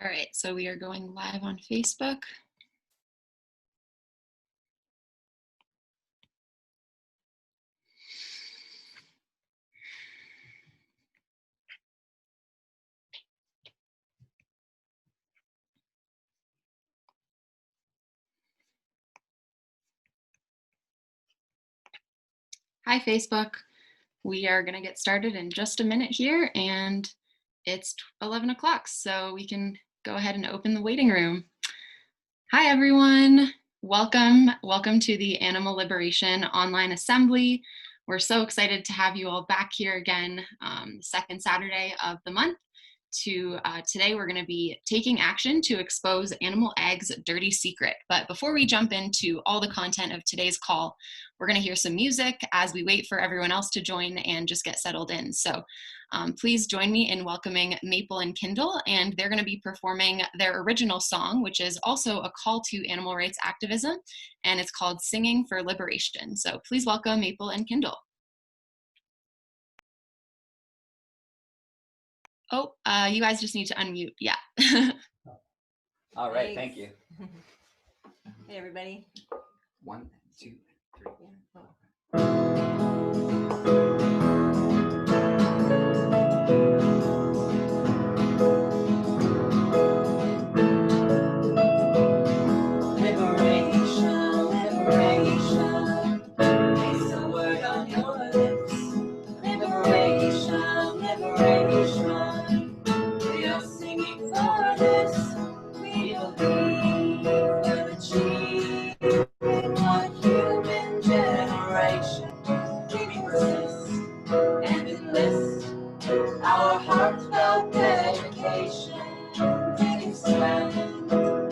All right, so we are going live on Facebook. Hi, Facebook. We are going to get started in just a minute here, and it's 11 o'clock, so we can go ahead and open the waiting room. Hi, everyone. Welcome to the Animal Liberation Online Assembly. We're so excited to have you all back here again, second Saturday of the month. Today we're going to be taking action to expose Animal Ag's dirty secret. But before we jump into all the content of today's call, we're going to hear some music as we wait for everyone else to join and just get settled in. So please join me in welcoming Maple and Kindle, and they're going to be performing their original song, which is also a call to animal rights activism, and it's called Singing for Liberation. So please welcome Maple and Kindle. Oh, you guys just need to unmute. Yeah. All right, thank you. Hey, everybody. 1, 2, 3. Liberation, liberation, it's the word on your lips. Liberation, liberation, we are singing for this. We believe we'll achieve one human generation. We persist and enlist our heartfelt dedication, taking stand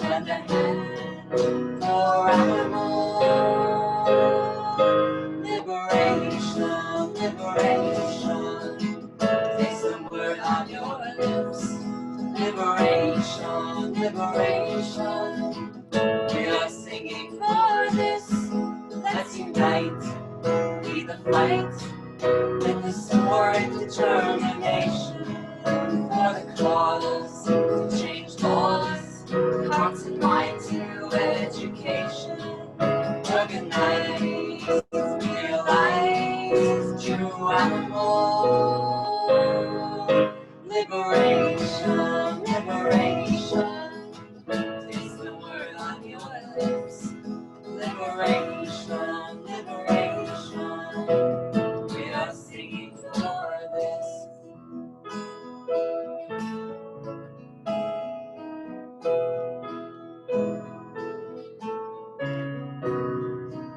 hand to hand for animal liberation, liberation. Take some word on your lips. Liberation, liberation. We are singing for this. Let's unite, lead the fight with the sword and determination for the cause to change laws, hearts and minds to education. Organize, realize true animal liberation, liberation. Taste the word on your lips. Liberation, liberation. We are singing for this.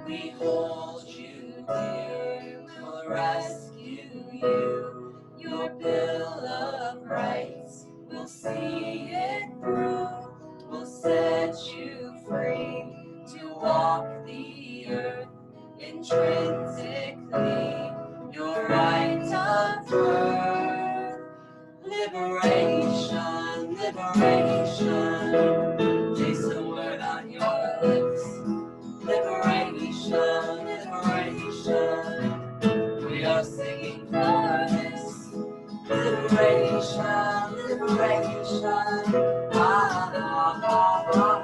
We hold you dear, we'll rescue you. Your Bill of Rights, we'll see it through. We'll set you free to walk the earth intrinsically. Your right of birth. Liberation, liberation. Taste the word on your lips. Liberation, liberation. We are singing for this. Liberation, liberation. Ah, ah, ah, ah.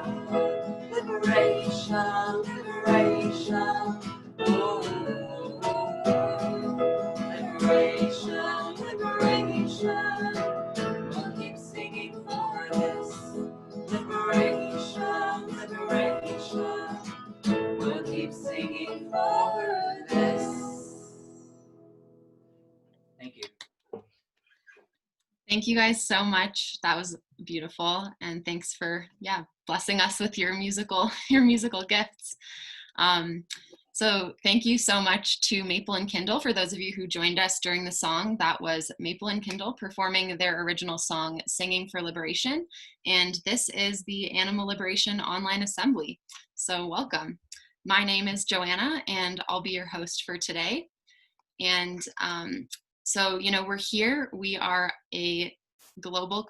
Liberation, liberation. Oh, oh, oh, oh. Liberation, liberation. We'll keep singing for this. Liberation, liberation. We'll keep singing for this. Thank you. Thank you guys so much. That was beautiful, and thanks for blessing us with your musical gifts. So thank you so much to Maple and Kindle. For those of you who joined us during the song, that was Maple and Kindle performing their original song, Singing for Liberation. And this is the Animal Liberation Online Assembly. So welcome. My name is Joanna, and I'll be your host for today. And so, we're here. We are a global,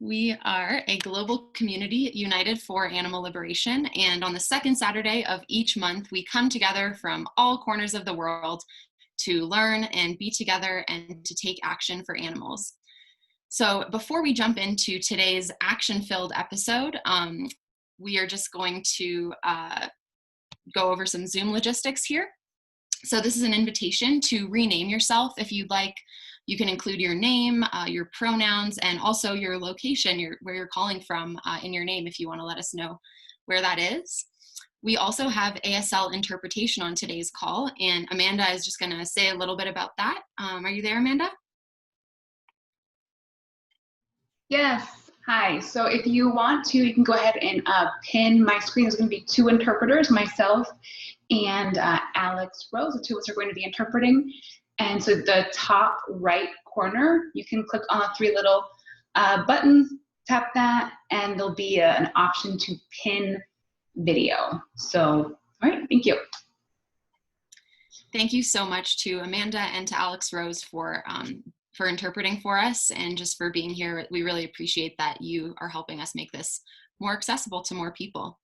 We are a global community united for animal liberation, and on the second Saturday of each month, we come together from all corners of the world to learn and be together and to take action for animals. So before we jump into today's action-filled episode, we are just going to go over some Zoom logistics here. So this is an invitation to rename yourself if you'd like. You can include your name, your pronouns, and also your location, where you're calling from in your name if you want to let us know where that is. We also have ASL interpretation on today's call, and Amanda is just going to say a little bit about that. Are you there, Amanda? Yes. Hi. So if you want to, you can go ahead and pin my screen. There's going to be two interpreters, myself and Alex Rose. The two of us are going to be interpreting. And so the top right corner, you can click on the three little buttons, tap that, and there'll be an option to pin video. So, all right, thank you. Thank you so much to Amanda and to Alex Rose for interpreting for us and just for being here. We really appreciate that you are helping us make this more accessible to more people.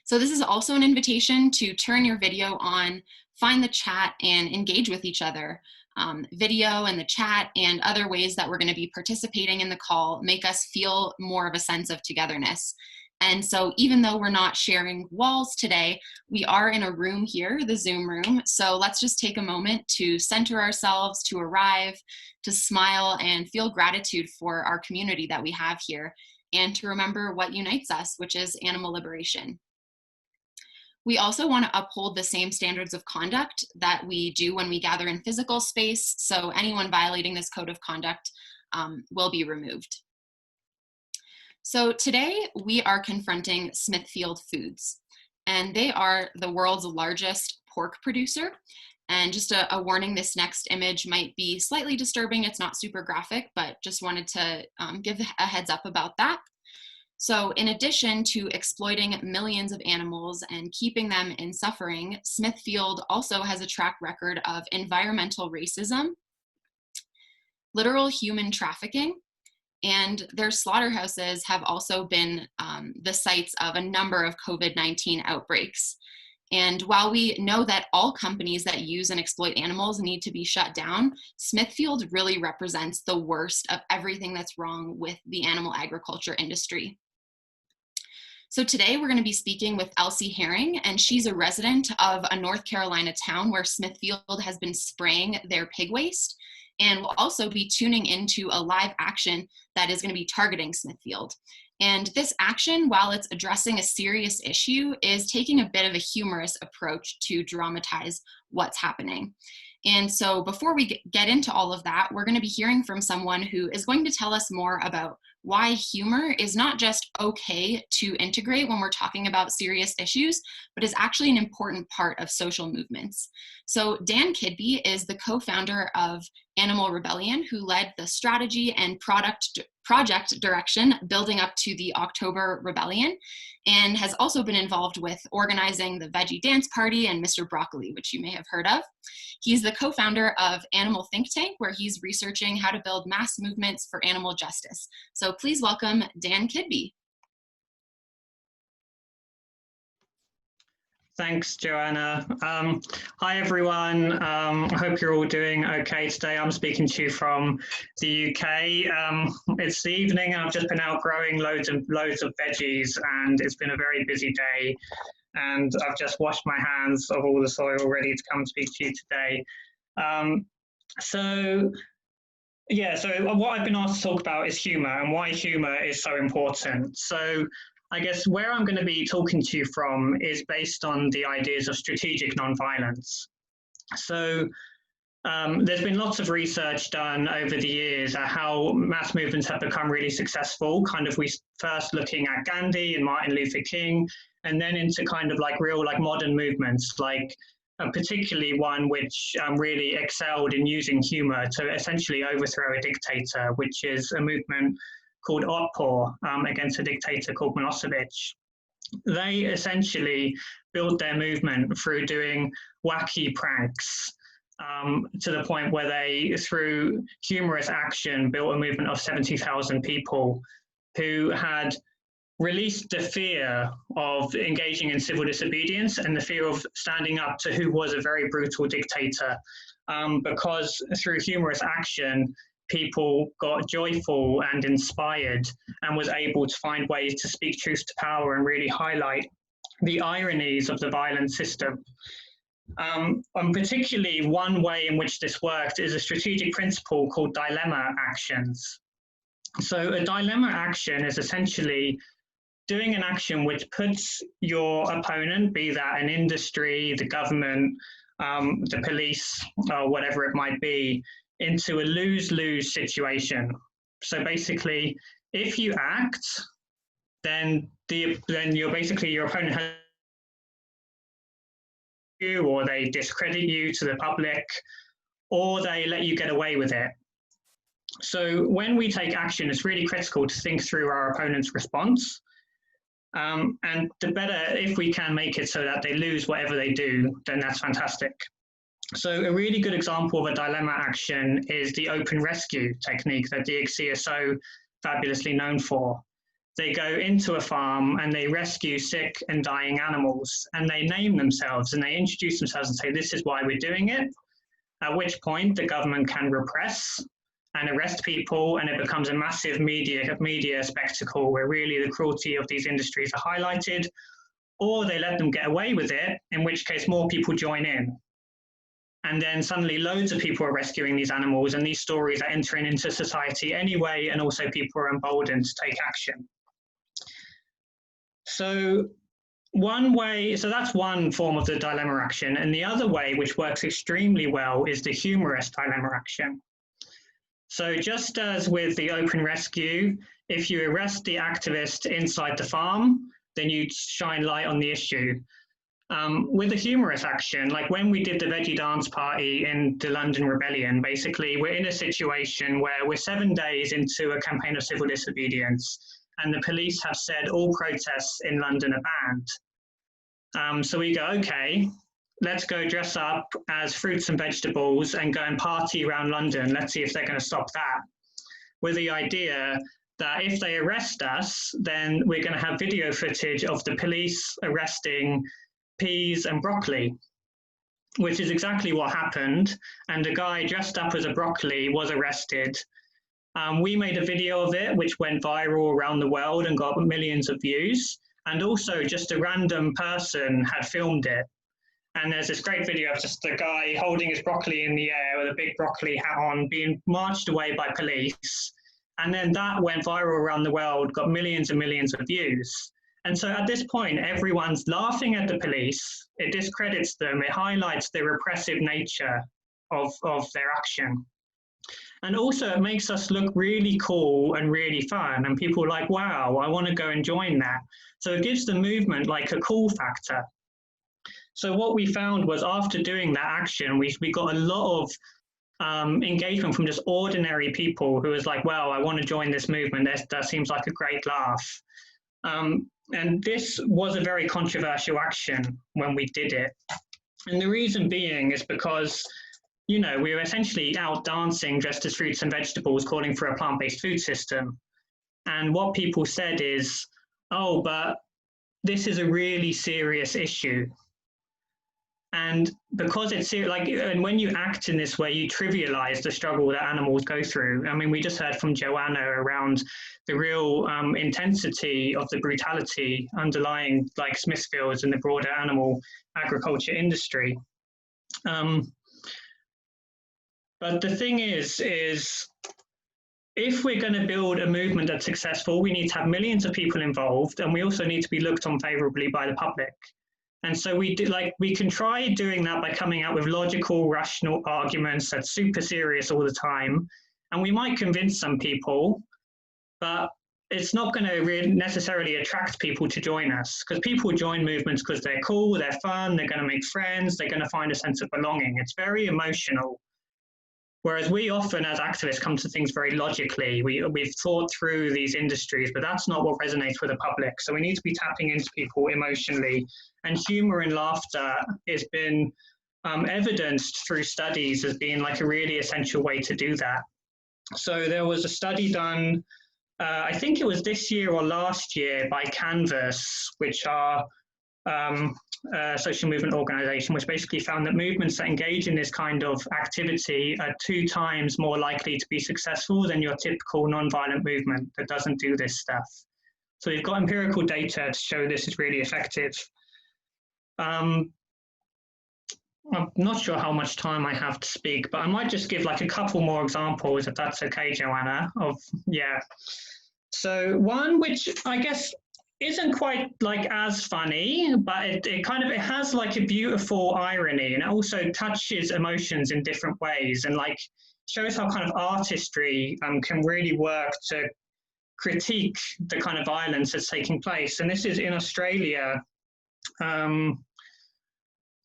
So this is also an invitation to turn your video on, find the chat, and engage with each other. Video and the chat and other ways that we're going to be participating in the call make us feel more of a sense of togetherness. And so even though we're not sharing walls today, we are in a room here, the Zoom room. So let's just take a moment to center ourselves, to arrive, to smile, and feel gratitude for our community that we have here, and to remember what unites us, which is animal liberation. We also want to uphold the same standards of conduct that we do when we gather in physical space. So anyone violating this code of conduct will be removed. So today we are confronting Smithfield Foods, and they are the world's largest pork producer. And just a warning, this next image might be slightly disturbing. It's not super graphic, but just wanted to give a heads up about that. So in addition to exploiting millions of animals and keeping them in suffering, Smithfield also has a track record of environmental racism, literal human trafficking, and their slaughterhouses have also been the sites of a number of COVID-19 outbreaks. And while we know that all companies that use and exploit animals need to be shut down, Smithfield really represents the worst of everything that's wrong with the animal agriculture industry. So today we're going to be speaking with Elsie Herring, and she's a resident of a North Carolina town where Smithfield has been spraying their pig waste. And we'll also be tuning into a live action that is going to be targeting Smithfield. And this action, while it's addressing a serious issue, is taking a bit of a humorous approach to dramatize what's happening. And so before we get into all of that, we're going to be hearing from someone who is going to tell us more about why humor is not just okay to integrate when we're talking about serious issues, but is actually an important part of social movements. So Dan Kidby is the co-founder of Animal Rebellion, who led the strategy and project direction building up to the October Rebellion, and has also been involved with organizing the Veggie Dance Party and Mr. Broccoli, which you may have heard of. He's the co-founder of Animal Think Tank, where he's researching how to build mass movements for animal justice. So please welcome Dan Kidby. Thanks, Joanna. Hi, everyone. I hope you're all doing okay today. I'm speaking to you from the UK. It's the evening. I've just been out growing loads of veggies, and it's been a very busy day. And I've just washed my hands of all the soil ready to come speak to you today. So what I've been asked to talk about is humour and why humour is so important. So I guess where I'm going to be talking to you from is based on the ideas of strategic nonviolence. So there's been lots of research done over the years at how mass movements have become really successful, we first looking at Gandhi and Martin Luther King, and then into real modern movements, particularly one which really excelled in using humor to essentially overthrow a dictator, which is a movement called Otpor against a dictator called Milosevic. They essentially built their movement through doing wacky pranks to the point where they, through humorous action, built a movement of 70,000 people who had released the fear of engaging in civil disobedience and the fear of standing up to who was a very brutal dictator, because through humorous action, people got joyful and inspired and was able to find ways to speak truth to power and really highlight the ironies of the violent system. And particularly one way in which this worked is a strategic principle called dilemma actions. So a dilemma action is essentially doing an action which puts your opponent, be that an industry, the government, the police, or whatever it might be, into a lose-lose situation. So basically, if you act, then your opponent has you, or they discredit you to the public, or they let you get away with it. So when we take action, it's really critical to think through our opponent's response. And the better, if we can make it so that they lose whatever they do, then that's fantastic. So a really good example of a dilemma action is the open rescue technique that DXC is so fabulously known for. They go into a farm and they rescue sick and dying animals, and they name themselves and they introduce themselves and say, this is why we're doing it, at which point the government can repress and arrest people, and it becomes a massive media spectacle where really the cruelty of these industries are highlighted, or they let them get away with it, in which case more people join in. And then suddenly loads of people are rescuing these animals, and these stories are entering into society anyway, and also people are emboldened to take action. So that's one form of the dilemma action. And the other way, which works extremely well, is the humorous dilemma action. So just as with the open rescue, if you arrest the activist inside the farm, then you shine light on the issue. With the humorous action, like when we did the veggie dance party in the London Rebellion, basically we're in a situation where we're 7 days into a campaign of civil disobedience, and the police have said all protests in London are banned. So we go, okay, let's go dress up as fruits and vegetables and go and party around London. Let's see if they're going to stop that. With the idea that if they arrest us, then we're going to have video footage of the police arresting peas and broccoli, which is exactly what happened. And a guy dressed up as a broccoli was arrested. We made a video of it, which went viral around the world and got millions of views. And also just a random person had filmed it. And there's this great video of just a guy holding his broccoli in the air with a big broccoli hat on, being marched away by police. And then that went viral around the world, got millions and millions of views. And so at this point, everyone's laughing at the police. It discredits them. It highlights the repressive nature of their action. And also it makes us look really cool and really fun. And people are like, wow, I want to go and join that. So it gives the movement like a cool factor. So what we found was after doing that action, we got a lot of engagement from just ordinary people who was like, well, I want to join this movement. That seems like a great laugh. And this was a very controversial action when we did it. And the reason being is because, you know, we were essentially out dancing dressed as fruits and vegetables, calling for a plant-based food system. And what people said is, oh, but this is a really serious issue. And because it's like, and when you act in this way, you trivialize the struggle that animals go through. I mean, we just heard from Joanna around the real intensity of the brutality underlying like Smithfields and the broader animal agriculture industry. But the thing is if we're going to build a movement that's successful, we need to have millions of people involved, and we also need to be looked on favorably by the public. And so we can try doing that by coming out with logical, rational arguments that's super serious all the time. And we might convince some people, but it's not going to necessarily attract people to join us, because people join movements because they're cool, they're fun, they're going to make friends, they're going to find a sense of belonging. It's very emotional. Whereas we often, as activists, come to things very logically. We've thought through these industries, but that's not what resonates with the public. So we need to be tapping into people emotionally. And humor and laughter has been evidenced through studies as being like a really essential way to do that. So there was a study done, I think it was this year or last year, by Canvas, which are social movement organization, which basically found that movements that engage in this kind of activity are 2 times more likely to be successful than your typical non-violent movement that doesn't do this stuff. So we've got empirical data to show this is really effective. I'm not sure how much time I have to speak, but I might just give like a couple more examples, if that's okay, Joanna, of, yeah. So one, which I guess isn't quite like as funny, but it has like a beautiful irony, and it also touches emotions in different ways, and like shows how kind of artistry can really work to critique the kind of violence that's taking place. And this is in Australia.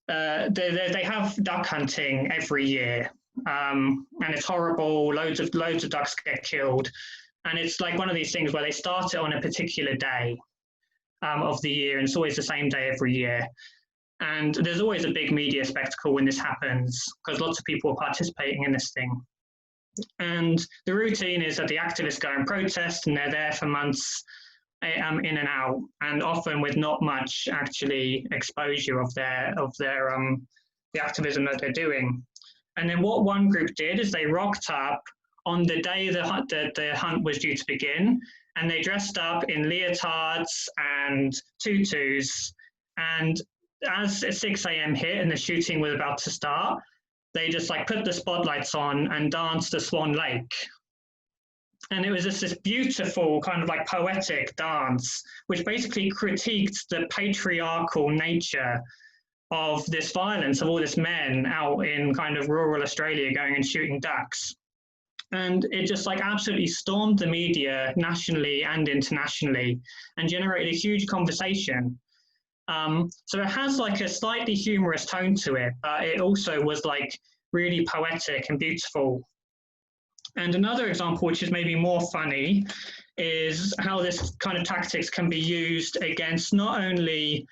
They have duck hunting every year, and it's horrible. Loads of ducks get killed, and it's like one of these things where they start it on a particular day of the year, and it's always the same day every year. And there's always a big media spectacle when this happens, because lots of people are participating in this thing. And the routine is that the activists go and protest, and they're there for months, in and out, and often with not much actually exposure of the activism that they're doing. And then what one group did is they rocked up on the day the hunt was due to begin, and they dressed up in leotards and tutus, and as 6 a.m. hit and the shooting was about to start, they just like put the spotlights on and danced the Swan Lake. And it was just this beautiful kind of like poetic dance, which basically critiqued the patriarchal nature of this violence, of all this men out in kind of rural Australia going and shooting ducks. And it just like absolutely stormed the media nationally and internationally and generated a huge conversation. So it has like a slightly humorous tone to it, but it also was like really poetic and beautiful. And another example, which is maybe more funny, is how this kind of tactics can be used against not only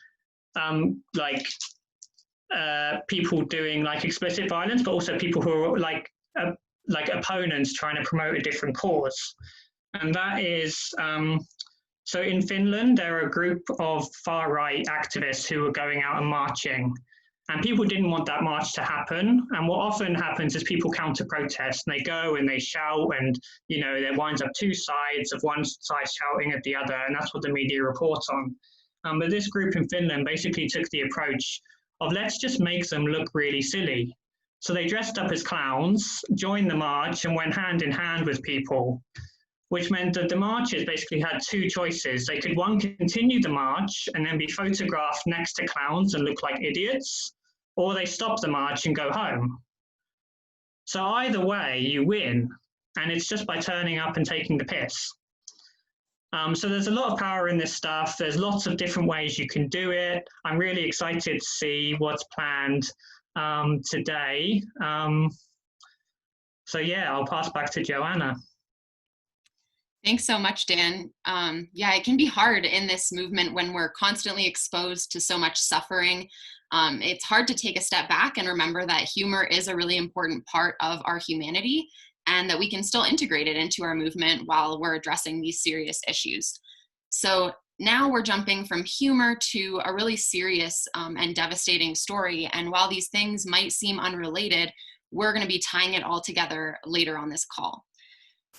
people doing like explicit violence, but also people who are like opponents trying to promote a different cause. And that is, so in Finland, there are a group of far-right activists who are going out and marching. And people didn't want that march to happen. And what often happens is people counter-protest, and they go and they shout, and there winds up 2 sides of one side shouting at the other, and that's what the media reports on. But this group in Finland basically took the approach of let's just make them look really silly. So they dressed up as clowns, joined the march, and went hand in hand with people, which meant that the marchers basically had 2 choices. They could, one, continue the march and then be photographed next to clowns and look like idiots, or they stop the march and go home. So either way, you win, and it's just by turning up and taking the piss. So there's a lot of power in this stuff. There's lots of different ways you can do it. I'm really excited to see what's planned today. So yeah, I'll pass back to Joanna. Thanks so much, Dan. Yeah, it can be hard in this movement when we're constantly exposed to so much suffering. It's hard to take a step back and remember that humor is a really important part of our humanity, and that we can still integrate it into our movement while we're addressing these serious issues. So now we're jumping from humor to a really serious and devastating story. And while these things might seem unrelated, we're going to be tying it all together later on this call.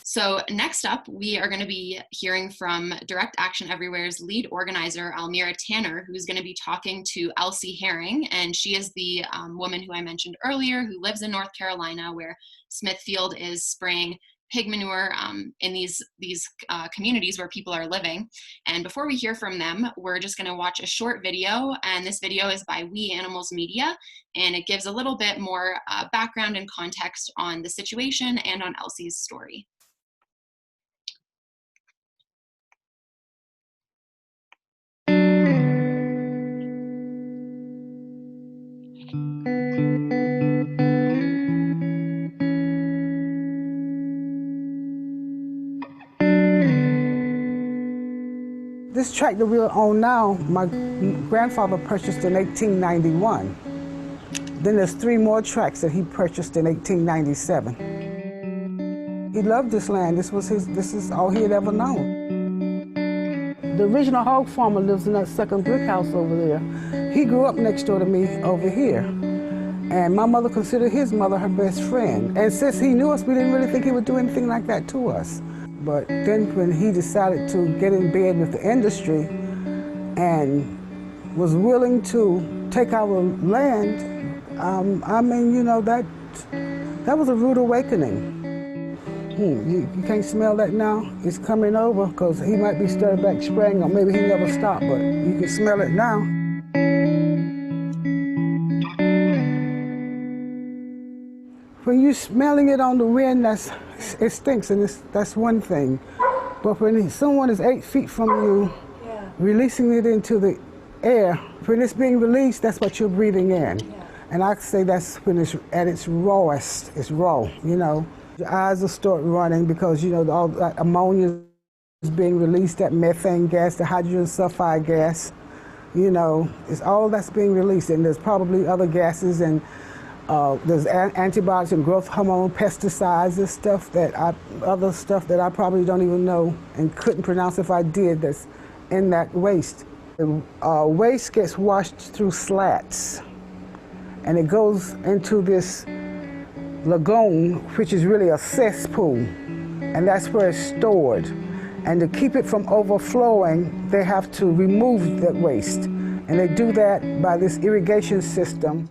So next up, we are going to be hearing from Direct Action Everywhere's lead organizer, Almira Tanner, who's going to be talking to Elsie Herring. And she is the woman who I mentioned earlier, who lives in North Carolina, where Smithfield is spraying pig manure in these communities where people are living. And before we hear from them, we're just going to watch a short video. And this video is by We Animals Media, and it gives a little bit more background and context on the situation and on Elsie's story. This tract that we own now, my grandfather purchased in 1891. Then there's 3 more tracts that he purchased in 1897. He loved this land. This is all he had ever known. The original hog farmer lives in that second brick house over there. He grew up next door to me over here. And my mother considered his mother her best friend. And since he knew us, we didn't really think he would do anything like that to us. But then when he decided to get in bed with the industry and was willing to take our land, I mean, you know, that was a rude awakening. You can't smell that now? It's coming over, because he might be started back spraying, or maybe he never stopped, but you can smell it now. When you're smelling it on the wind, it stinks, and that's one thing. But when someone is 8 feet from you, releasing it into the air, when it's being released, that's what you're breathing in. And I say that's when it's at its rawest. It's raw, you know. Your eyes will start running because, you know, all that ammonia is being released, that methane gas, the hydrogen sulfide gas, you know, it's all that's being released. And there's probably other gases, and there's antibiotics and growth hormone, pesticides and stuff other stuff that I probably don't even know and couldn't pronounce if I did, that's in that waste. The waste gets washed through slats, and it goes into this lagoon, which is really a cesspool, and that's where it's stored. And to keep it from overflowing, they have to remove that waste, and they do that by this irrigation system.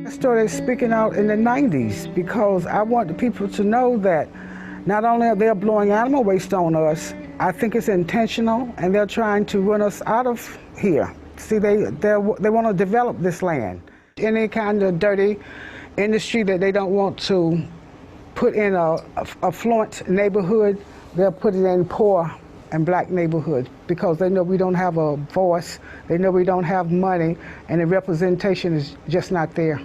I started speaking out in the 90s because I want the people to know that not only are they blowing animal waste on us, I think it's intentional, and they're trying to run us out of here. See, they want to develop this land. Any kind of dirty industry that they don't want to put in a affluent neighborhood, they'll put it in poor and black neighborhoods because they know we don't have a voice, they know we don't have money, and the representation is just not there.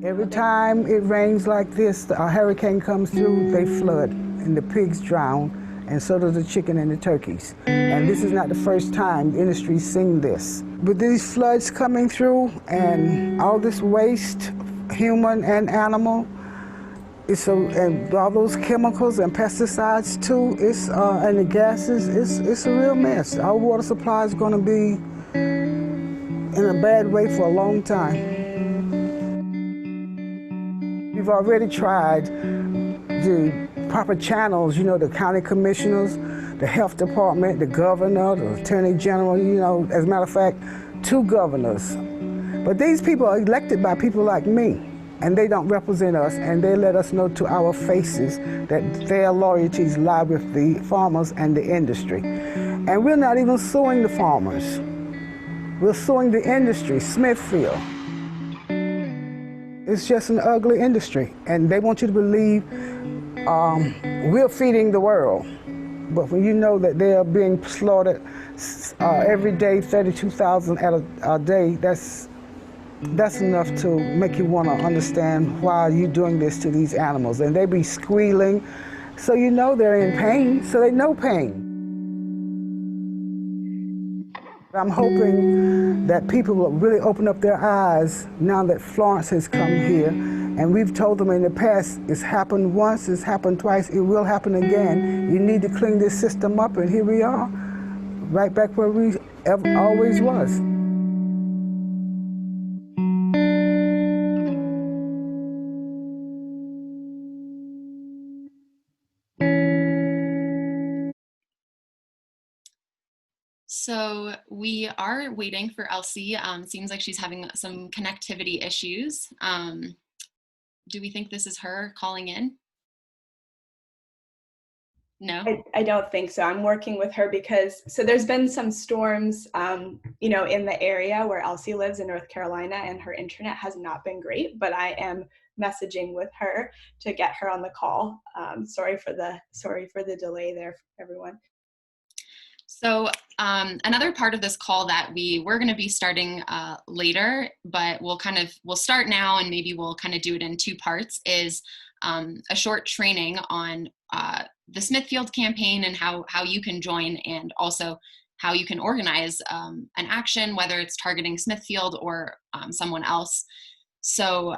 Every time it rains like this, a hurricane comes through, they flood, and the pigs drown, and so do the chicken and the turkeys. And this is not the first time the industry's seen this. With these floods coming through and all this waste, human and animal, and all those chemicals and pesticides too, and the gases, it's a real mess. Our water supply is going to be in a bad way for a long time. We've already tried the proper channels, you know, the county commissioners, the health department, the governor, the attorney general, you know, as a matter of fact, 2 governors. But these people are elected by people like me, and they don't represent us, and they let us know to our faces that their loyalties lie with the farmers and the industry. And we're not even suing the farmers. We're suing the industry, Smithfield. It's just an ugly industry, and they want you to believe we're feeding the world. But when you know that they are being slaughtered every day, 32,000 a day, that's enough to make you want to understand why you're doing this to these animals. And they be squealing, so you know they're in pain, so they know pain. I'm hoping that people will really open up their eyes now that Florence has come here. And we've told them in the past, it's happened once, it's happened twice, it will happen again. You need to clean this system up, and here we are, right back where we always was. So we are waiting for Elsie. Seems like she's having some connectivity issues. Do we think this is her calling in? No? I don't think so. I'm working with her because, so there's been some storms, you know, in the area where Elsie lives in North Carolina, and her internet has not been great, but I am messaging with her to get her on the call. Sorry for the delay there, everyone. So another part of this call that we were going to be starting later, but we'll start now, and maybe we'll kind of do it in 2 parts, is a short training on the Smithfield campaign and how you can join, and also how you can organize an action, whether it's targeting Smithfield or someone else. So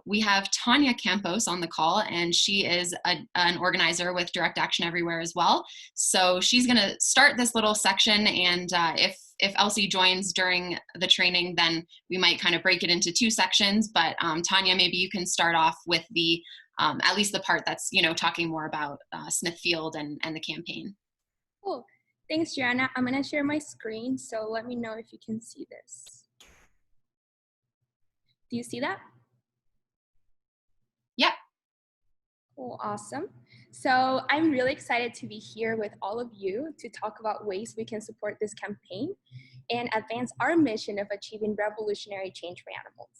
we have Tanya Campos on the call, and she is an organizer with Direct Action Everywhere as well. So she's going to start this little section, and if Elsie joins during the training, then we might kind of break it into 2 sections. But Tanya, maybe you can start off with the at least the part that's talking more about Smithfield and the campaign. Cool. Thanks, Joanna. I'm going to share my screen, so let me know if you can see this. Do you see that? Yep. Cool, awesome. So I'm really excited to be here with all of you to talk about ways we can support this campaign and advance our mission of achieving revolutionary change for animals.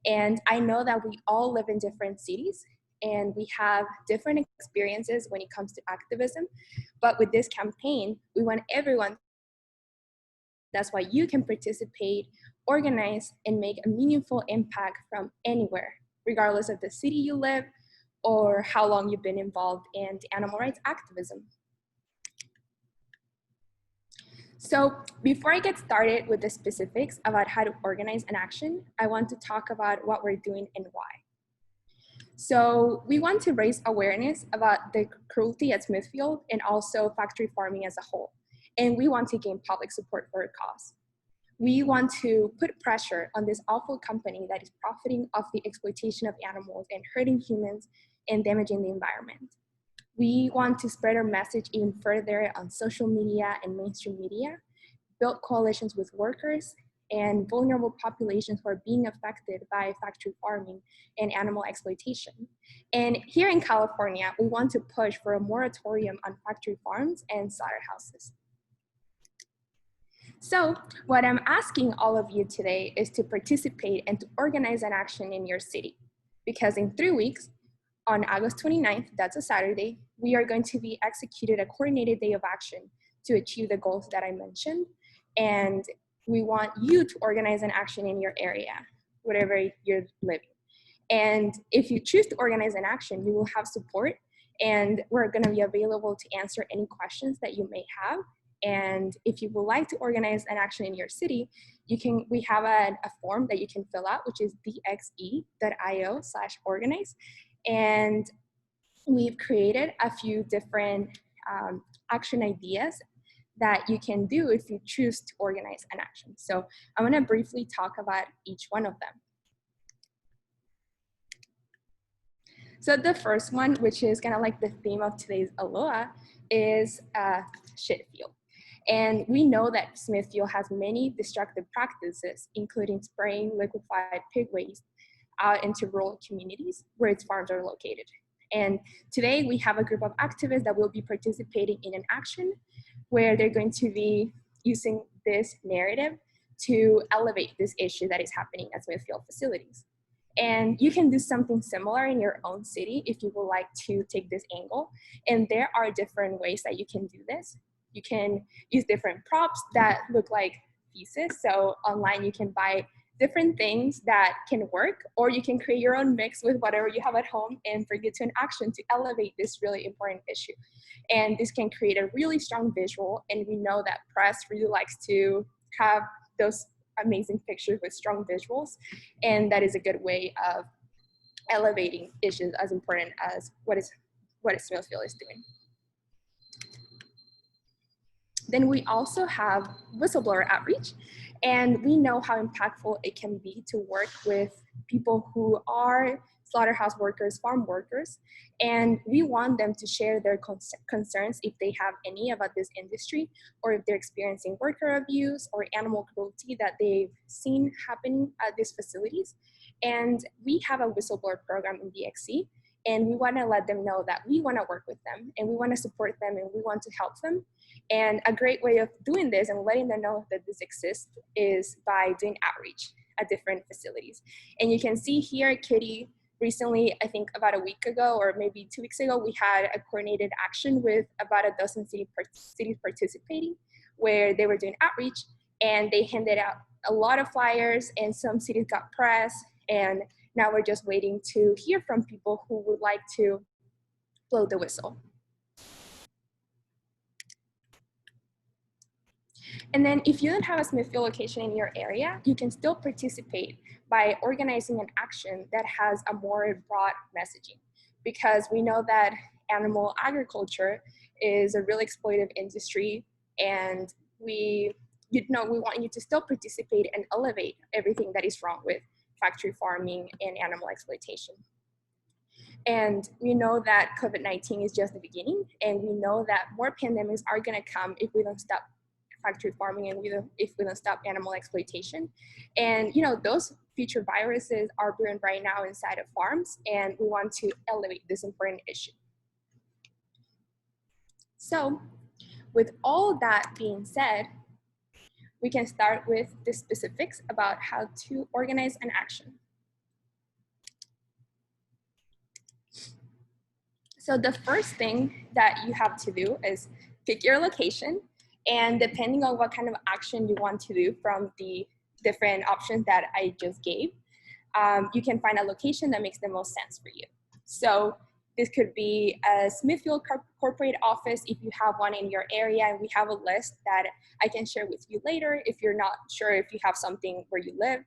And I know that we all live in different cities and we have different experiences when it comes to activism, but with this campaign, we want everyone. That's why you can participate, organize, and make a meaningful impact from anywhere, regardless of the city you live or how long you've been involved in animal rights activism. So before I get started with the specifics about how to organize an action, I want to talk about what we're doing and why. So we want to raise awareness about the cruelty at Smithfield and also factory farming as a whole. And we want to gain public support for our cause. We want to put pressure on this awful company that is profiting off the exploitation of animals and hurting humans and damaging the environment. We want to spread our message even further on social media and mainstream media, build coalitions with workers and vulnerable populations who are being affected by factory farming and animal exploitation. And here in California, we want to push for a moratorium on factory farms and slaughterhouses. So what I'm asking all of you today is to participate and to organize an action in your city. Because in 3 weeks, on August 29th, that's a Saturday, we are going to be executed a coordinated day of action to achieve the goals that I mentioned. And we want you to organize an action in your area, wherever you're living. And if you choose to organize an action, you will have support, and we're gonna be available to answer any questions that you may have. And if you would like to organize an action in your city, we have a form that you can fill out, which is dxe.io/organize. And we've created a few different action ideas that you can do if you choose to organize an action. So I'm gonna briefly talk about each one of them. So the first one, which is kind of like the theme of today's Aloha, is shit field. And we know that Smithfield has many destructive practices, including spraying liquefied pig waste out into rural communities where its farms are located. And today we have a group of activists that will be participating in an action where they're going to be using this narrative to elevate this issue that is happening at Smithfield facilities. And you can do something similar in your own city if you would like to take this angle. And there are different ways that you can do this. You can use different props that look like pieces. So online you can buy different things that can work, or you can create your own mix with whatever you have at home and bring it to an action to elevate this really important issue. And this can create a really strong visual, and we know that press really likes to have those amazing pictures with strong visuals, and that is a good way of elevating issues as important as what Smithfield is doing. Then we also have whistleblower outreach, and we know how impactful it can be to work with people who are slaughterhouse workers, farm workers, and we want them to share their concerns if they have any about this industry, or if they're experiencing worker abuse or animal cruelty that they've seen happen at these facilities. And we have a whistleblower program in DXE, and we want to let them know that we want to work with them and we want to support them and we want to help them. And a great way of doing this and letting them know that this exists is by doing outreach at different facilities. And you can see here, Kitty, recently, I think about a week ago or maybe 2 weeks ago, we had a coordinated action with about a dozen cities participating, where they were doing outreach, and they handed out a lot of flyers, and some cities got press, and now we're just waiting to hear from people who would like to blow the whistle. And then if you don't have a Smithfield location in your area, you can still participate by organizing an action that has a more broad messaging, because we know that animal agriculture is a really exploitative industry, and we want you to still participate and elevate everything that is wrong with factory farming and animal exploitation. And we know that COVID-19 is just the beginning, and we know that more pandemics are going to come if we don't stop factory farming and if we don't stop animal exploitation. And those future viruses are brewing right now inside of farms, and we want to elevate this important issue. So with all that being said, we can start with the specifics about how to organize an action. So the first thing that you have to do is pick your location, and depending on what kind of action you want to do from the different options that I just gave, you can find a location that makes the most sense for you. So this could be a Smithfield corporate office if you have one in your area, and we have a list that I can share with you later if you're not sure if you have something where you live,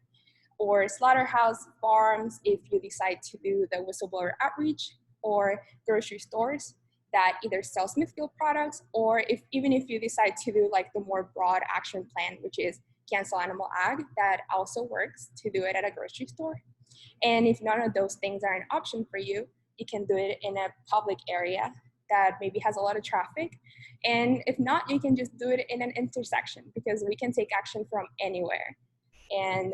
or slaughterhouse farms if you decide to do the whistleblower outreach, or grocery stores that either sell Smithfield products, or even if you decide to do like the more broad action plan, which is cancel animal ag, that also works to do it at a grocery store. And if none of those things are an option for you, you can do it in a public area that maybe has a lot of traffic. And if not, you can just do it in an intersection, because we can take action from anywhere. And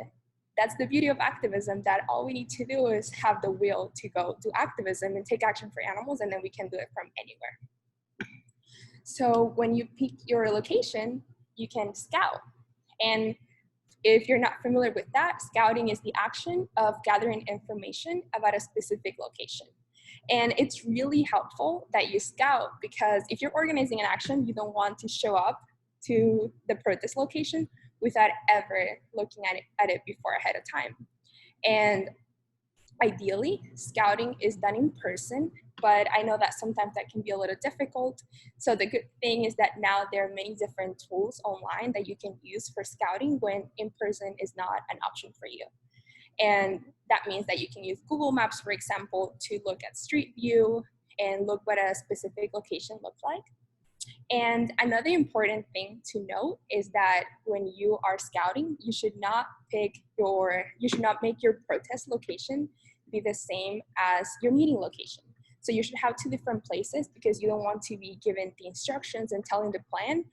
that's the beauty of activism, that all we need to do is have the will to go do activism and take action for animals, and then we can do it from anywhere. So when you pick your location, you can scout. And if you're not familiar with that, scouting is the action of gathering information about a specific location. And it's really helpful that you scout, because if you're organizing an action, you don't want to show up to the protest location without ever looking at it before ahead of time. And ideally, scouting is done in person, but I know that sometimes that can be a little difficult. So the good thing is that now there are many different tools online that you can use for scouting when in person is not an option for you. And that means that you can use Google Maps, for example, to look at Street View and look what a specific location looks like. And another important thing to note is that when you are scouting, you should not make your protest location be the same as your meeting location. So you should have two different places, because you don't want to be given the instructions and telling the plan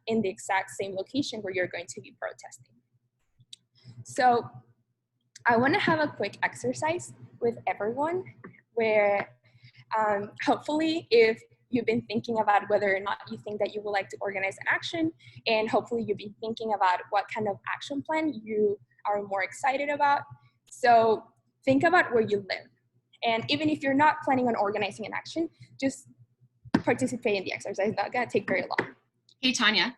in the exact same location where you're going to be protesting. So I want to have a quick exercise with everyone where hopefully, if you've been thinking about whether or not you think that you would like to organize an action, and hopefully you've been thinking about what kind of action plan you are more excited about. So think about where you live. And even if you're not planning on organizing an action, just participate in the exercise. It's not gonna take very long. Hey, Tanya.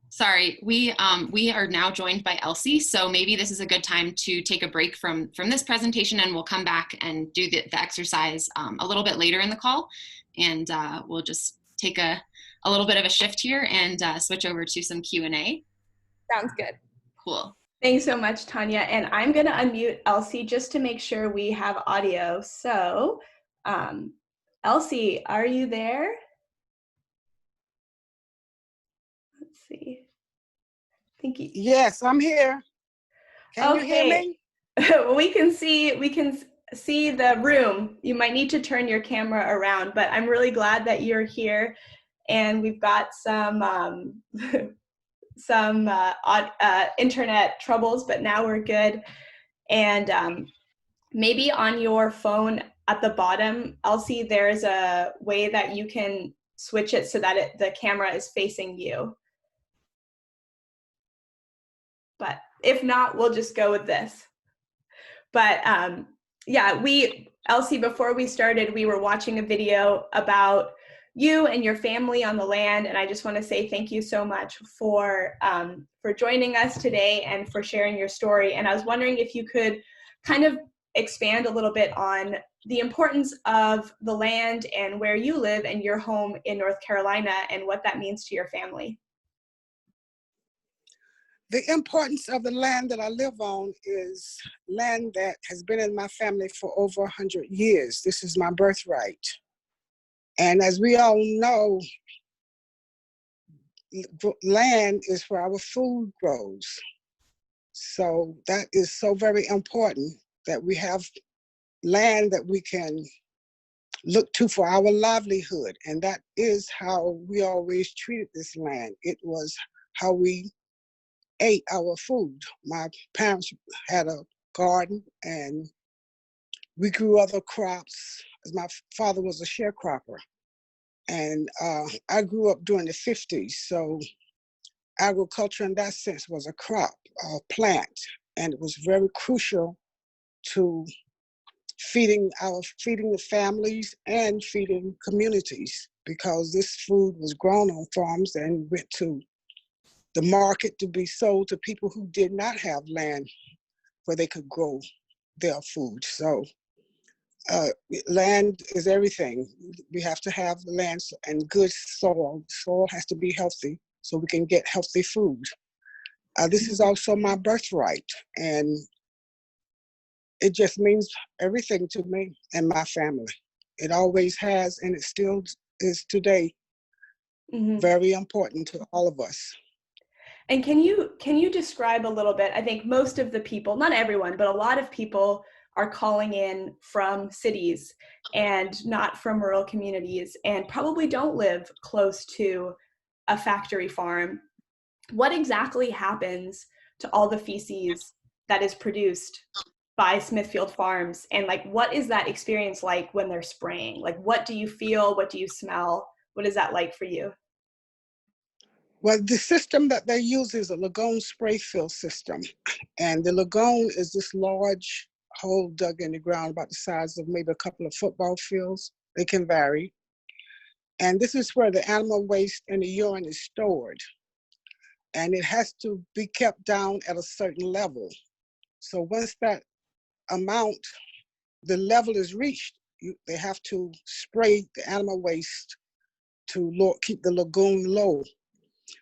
Sorry, we are now joined by Elsie, so maybe this is a good time to take a break from this presentation, and we'll come back and do the exercise a little bit later in the call, and we'll just take a little bit of a shift here and switch over to some Q&A. Sounds good. Cool. Thanks so much, Tanya. And I'm going to unmute Elsie just to make sure we have audio. So, Elsie, are you there? Let's see. Thank you. Yes, I'm here. Can you hear me? we can see the room. You might need to turn your camera around, but I'm really glad that you're here. And we've got some internet troubles, but now we're good. And maybe on your phone at the bottom, Elsie, there's a way that you can switch it so that the camera is facing you. But if not, we'll just go with this. But yeah, Elsie, before we started, we were watching a video about you and your family on the land, and I just want to say thank you so much for joining us today and for sharing your story. And I was wondering if you could kind of expand a little bit on the importance of the land and where you live and your home in North Carolina and what that means to your family. The importance of the land that I live on is land that has been in my family for over 100 years. This is my birthright. And as we all know, land is where our food grows. So that is so very important that we have land that we can look to for our livelihood. And that is how we always treated this land. It was how we ate our food. My parents had a garden and we grew other crops. My father was a sharecropper. And I grew up during the 50s. So agriculture in that sense was a crop, a plant. And it was very crucial to feeding the families and feeding communities, because this food was grown on farms and went to the market to be sold to people who did not have land where they could grow their food. So land is everything. We have to have land and good soil. Soil has to be healthy so we can get healthy food. This is also my birthright, and it just means everything to me and my family. It always has, and it still is today. Very important to all of us. And can you describe a little bit? I think most of the people, not everyone, but a lot of people are calling in from cities and not from rural communities, and probably don't live close to a factory farm. What exactly happens to all the feces that is produced by Smithfield Farms? And like, what is that experience like when they're spraying? Like, what do you feel? What do you smell? What is that like for you? Well, the system that they use is a lagoon spray fill system. And the lagoon is this large hole dug in the ground about the size of maybe a couple of football fields. They can vary. And this is where the animal waste and the urine is stored. And it has to be kept down at a certain level. So once that amount, the level is reached, they have to spray the animal waste to keep the lagoon low.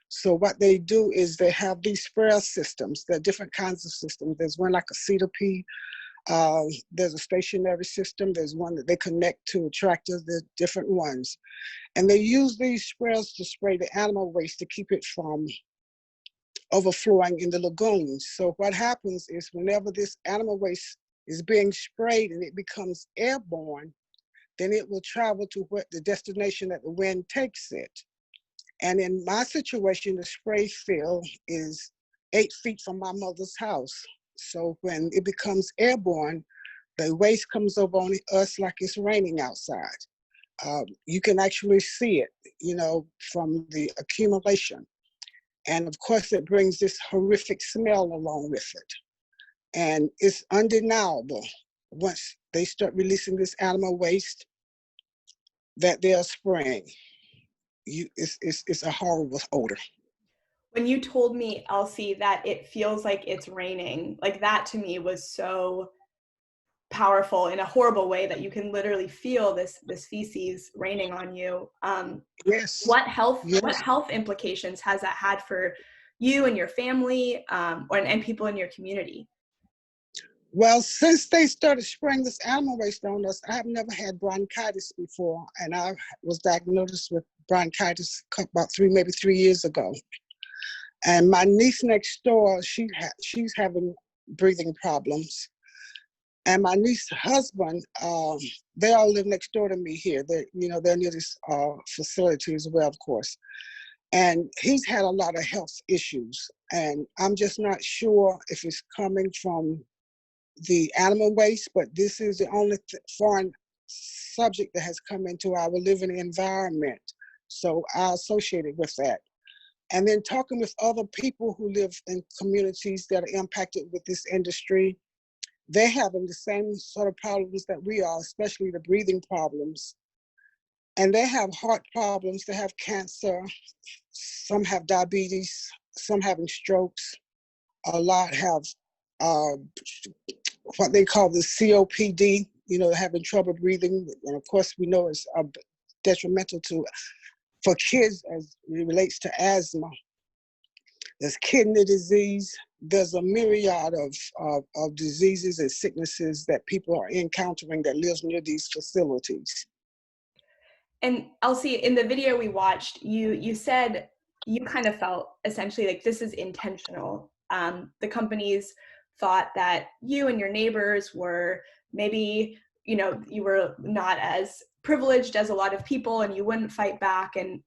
So what they do is they have these sprayer systems. There are different kinds of systems. There's one like a cedar pea. There's a stationary system. There's one that they connect to a tractor. There's different ones. And they use these sprayers to spray the animal waste to keep it from overflowing in the lagoons. So what happens is whenever this animal waste is being sprayed and it becomes airborne, then it will travel to the destination that the wind takes it. And in my situation, the spray field is 8 feet from my mother's house. So when it becomes airborne, the waste comes over on us like it's raining outside. You can actually see it, from the accumulation. And of course, it brings this horrific smell along with it. And it's undeniable once they start releasing this animal waste that they are spraying. It's a horrible odor. When you told me, Elsie, that it feels like it's raining, like that to me was so powerful in a horrible way, that you can literally feel this feces raining on you. Yes. What health implications has that had for you and your family, and people in your community? Well, since they started spraying this animal waste on us, I have never had bronchitis before, and I was diagnosed with bronchitis about 3 years ago. And my niece next door, she's having breathing problems. And my niece's husband, they all live next door to me here. They're near this facility as well, of course. And he's had a lot of health issues. And I'm just not sure if it's coming from the animal waste, but this is the only foreign subject that has come into our living environment. So I associate it with that. And then talking with other people who live in communities that are impacted with this industry, they're having the same sort of problems that we are, especially the breathing problems. And they have heart problems, they have cancer, some have diabetes, some having strokes, a lot have what they call the COPD, having trouble breathing. And of course, we know it's detrimental for kids as it relates to asthma. There's kidney disease. There's a myriad of diseases and sicknesses that people are encountering that lives near these facilities. And Elsie, in the video we watched, you said you kind of felt essentially like this is intentional. The companies thought that you and your neighbors were maybe, you were not as privileged as a lot of people and you wouldn't fight back. And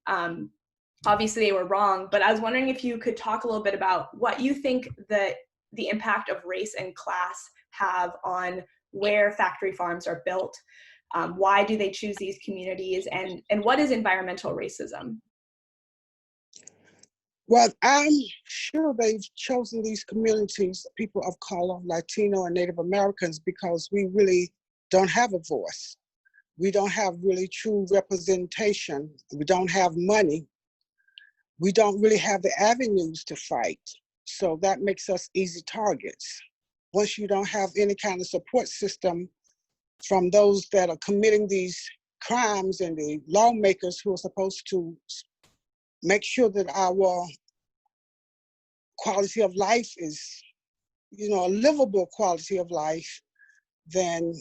obviously they were wrong, but I was wondering if you could talk a little bit about what you think the impact of race and class have on where factory farms are built. Why do they choose these communities, and what is environmental racism? Well, I'm sure they've chosen these communities, people of color, Latino and Native Americans, because we really don't have a voice. We don't have really true representation. We don't have money. We don't really have the avenues to fight. So that makes us easy targets. Once you don't have any kind of support system from those that are committing these crimes and the lawmakers who are supposed to make sure that our quality of life is, a livable quality of life, then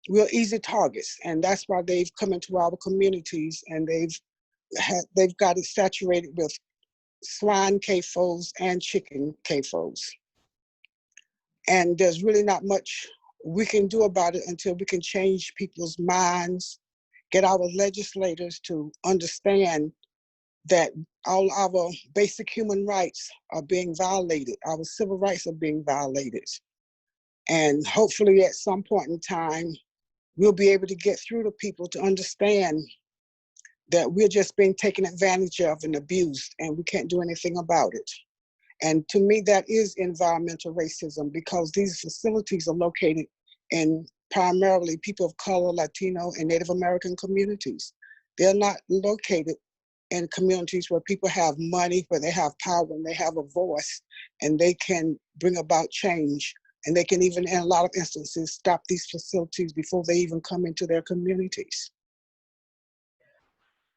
we're easy targets. And that's why they've come into our communities and they've got it saturated with swine CAFOs and chicken CAFOs. And there's really not much we can do about it until we can change people's minds, get our legislators to understand that all our basic human rights are being violated, our civil rights are being violated. And hopefully at some point in time, we'll be able to get through to people to understand that we're just being taken advantage of and abused, and we can't do anything about it. And to me, that is environmental racism, because these facilities are located in primarily people of color, Latino, and Native American communities. They're not located in communities where people have money, where they have power, and they have a voice, and they can bring about change. And they can even, in a lot of instances, stop these facilities before they even come into their communities.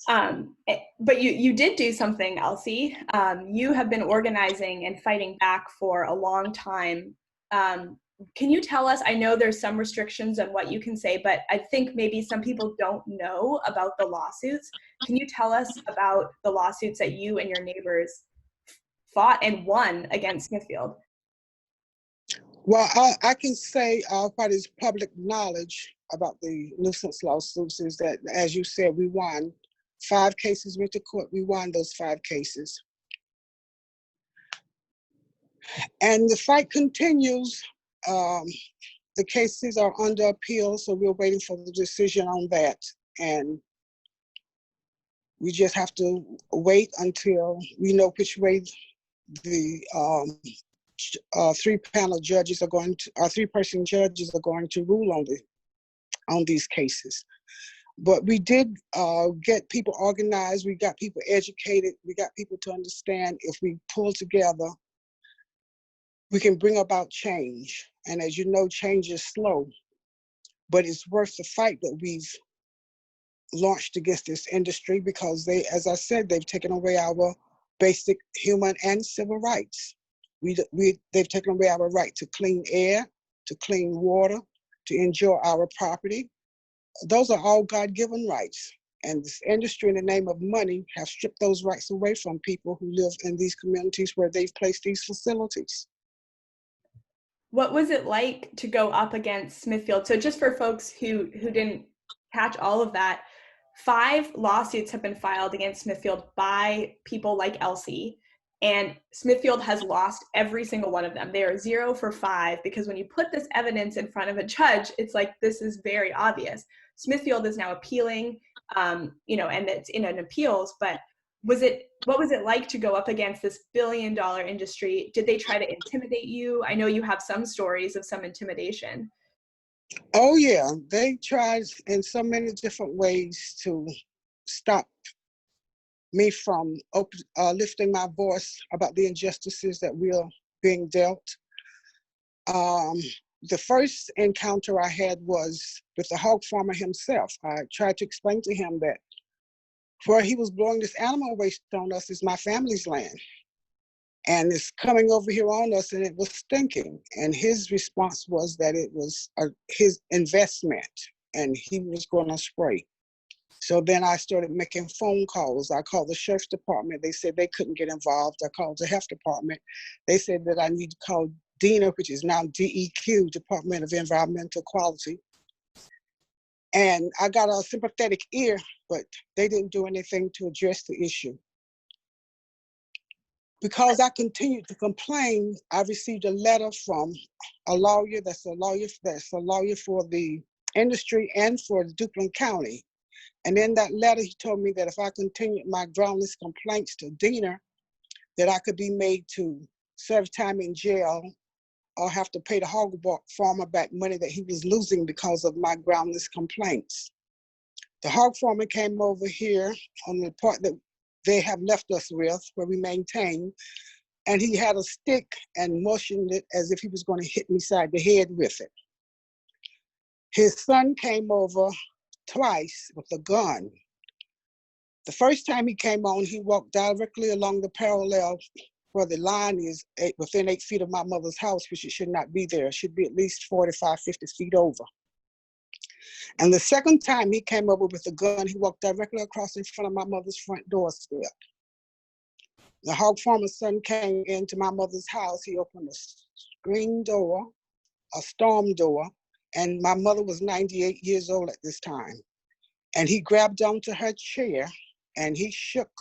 But you did do something, Elsie. You have been organizing and fighting back for a long time. Can you tell us, I know there's some restrictions on what you can say, but I think maybe some people don't know about the lawsuits. Can you tell us about the lawsuits that you and your neighbors fought and won against Smithfield? Well, I can say what is public knowledge about the nuisance lawsuits is that, as you said, we won 5 cases went to court. We won those 5 cases. And the fight continues. The cases are under appeal, so we're waiting for the decision on that. And we just have to wait until we know which way the 3-panel judges are going to, 3-person judges are going to rule on these cases. But we did get people organized, we got people educated, we got people to understand if we pull together, we can bring about change. And as you know, change is slow, but it's worth the fight that we've launched against this industry, because they, as I said, they've taken away our basic human and civil rights. They've taken away our right to clean air, to clean water, to enjoy our property. Those are all God-given rights. And this industry, in the name of money, have stripped those rights away from people who live in these communities where they've placed these facilities. What was it like to go up against Smithfield? So just for folks who didn't catch all of that, 5 lawsuits have been filed against Smithfield by people like Elsie, and Smithfield has lost every single one of them. They are 0 for 5, because when you put this evidence in front of a judge, it's like, this is very obvious. Smithfield is now appealing, and it's in an appeals, but what was it like to go up against this billion-dollar industry? Did they try to intimidate you? I know you have some stories of some intimidation. Oh yeah, they tried in so many different ways to stop me from lifting my voice about the injustices that we are being dealt. the first encounter I had was with the hog farmer himself. I tried to explain to him that where he was blowing this animal waste on us is my family's land. And it's coming over here on us, and it was stinking. And his response was that it was his investment, and he was going to spray. So then I started making phone calls. I called the sheriff's department. They said they couldn't get involved. I called the health department. They said that I need to call DENA, which is now DEQ, Department of Environmental Quality. And I got a sympathetic ear, but they didn't do anything to address the issue. Because I continued to complain, I received a letter from a lawyer that's a lawyer for the industry and for Duplin County. And in that letter, he told me that if I continued my groundless complaints to DENA, that I could be made to serve time in jail or have to pay the hog farmer back money that he was losing because of my groundless complaints. The hog farmer came over here on the part that they have left us with, where we maintain, and he had a stick and motioned it as if he was going to hit me side the head with it. His son came over twice with a gun. The first time he came on, he walked directly along the parallel where the line is within 8 feet of my mother's house, which it should not be there. It should be at least 45, 50 feet over. And the second time he came over with a gun, he walked directly across in front of my mother's front doorstep. The hog farmer's son came into my mother's house. He opened a screen door, a storm door, and my mother was 98 years old at this time. And he grabbed onto her chair and he shook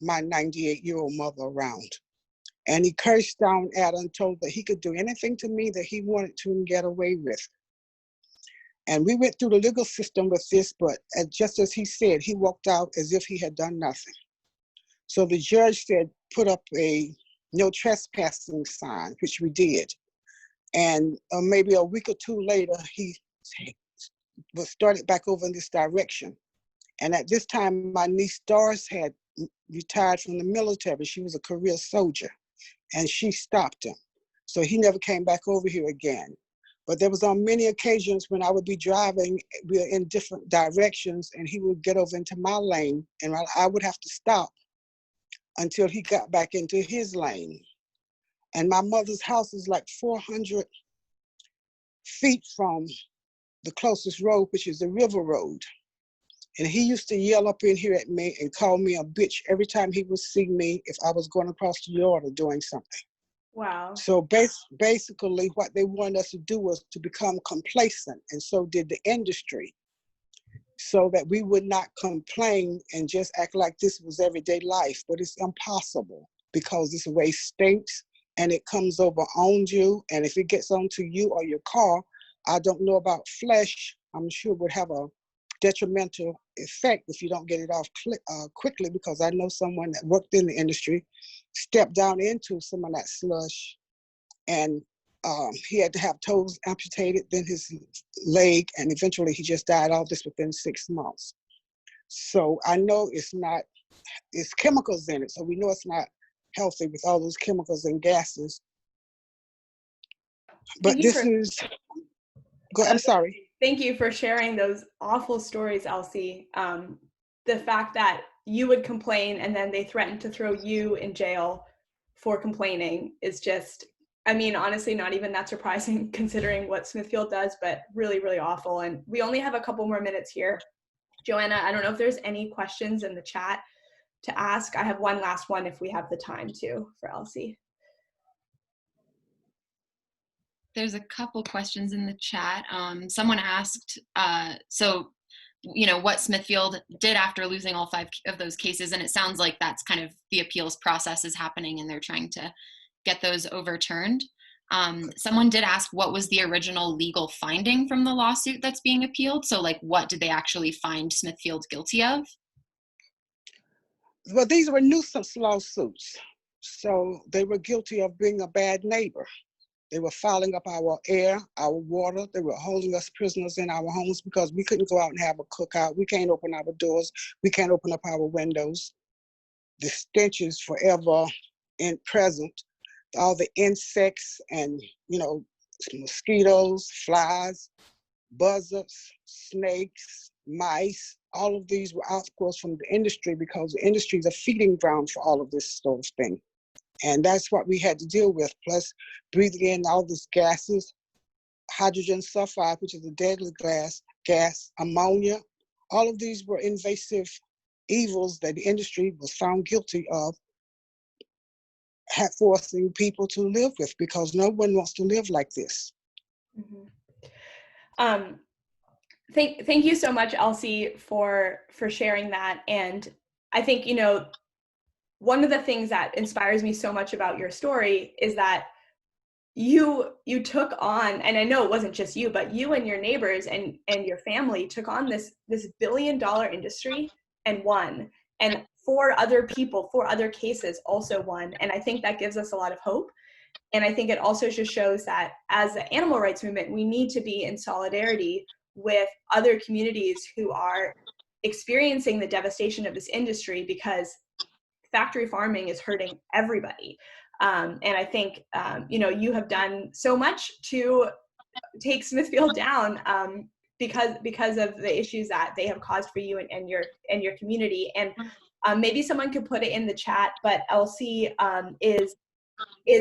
my 98-year-old mother around. And he cursed down at her and told that he could do anything to me that he wanted to and get away with. And we went through the legal system with this, but just as he said, he walked out as if he had done nothing. So the judge said, put up a no trespassing sign, which we did. And maybe a week or two later, he was started back over in this direction. And at this time, my niece Doris had retired from the military. She was a career soldier, and she stopped him. So he never came back over here again. But there was on many occasions when I would be driving, we were in different directions, and he would get over into my lane, and I would have to stop until he got back into his lane. And my mother's house is like 400 feet from the closest road, which is the river road. And he used to yell up in here at me and call me a bitch every time he would see me if I was going across the yard or doing something. Wow. So basically what they wanted us to do was to become complacent, and so did the industry, so that we would not complain and just act like this was everyday life. But it's impossible because this waste stinks and it comes over on you. And if it gets onto you or your car, I don't know about flesh, I'm sure it would have a detrimental effect if you don't get it off quickly, because I know someone that worked in the industry stepped down into some of that slush, and he had to have toes amputated, then his leg, and eventually he just died, all this within 6 months. So I know it's chemicals in it, so we know it's not healthy with all those chemicals and gases. But I'm sorry. Thank you for sharing those awful stories, Elsie. The fact that you would complain and then they threatened to throw you in jail for complaining is just, I mean, honestly, not even that surprising considering what Smithfield does, but really, really awful. And we only have a couple more minutes here. Joanna, I don't know if there's any questions in the chat to ask. I have one last one if we have the time to for Elsie. There's a couple questions in the chat. Someone asked, what Smithfield did after losing all 5 of those cases, and it sounds like that's kind of the appeals process is happening and they're trying to get those overturned. Someone did ask, what was the original legal finding from the lawsuit that's being appealed? So like, what did they actually find Smithfield guilty of? Well, these were nuisance lawsuits. So they were guilty of being a bad neighbor. They were fouling up our air, our water. They were holding us prisoners in our homes because we couldn't go out and have a cookout. We can't open our doors. We can't open up our windows. The stench is forever present. All the insects and, mosquitoes, flies, buzzards, snakes, mice. All of these were outgrowths from the industry because the industry is a feeding ground for all of this sort of thing. And that's what we had to deal with, plus breathing in all these gases, hydrogen sulfide, which is a deadly gas, ammonia. All of these were invasive evils that the industry was found guilty of forcing people to live with, because no one wants to live like this. Mm-hmm. Thank you so much, Elsie, for sharing that. And I think, you know, one of the things that inspires me so much about your story is that you took on, and I know it wasn't just you, but you and your neighbors and your family took on this $1 billion industry and won. And 4 other people, 4 other cases also won. And I think that gives us a lot of hope. And I think it also just shows that as the animal rights movement, we need to be in solidarity with other communities who are experiencing the devastation of this industry, because factory farming is hurting everybody. And I think, you know, you have done so much to take Smithfield down because of the issues that they have caused for you and your community. And maybe someone could put it in the chat, but Elsie is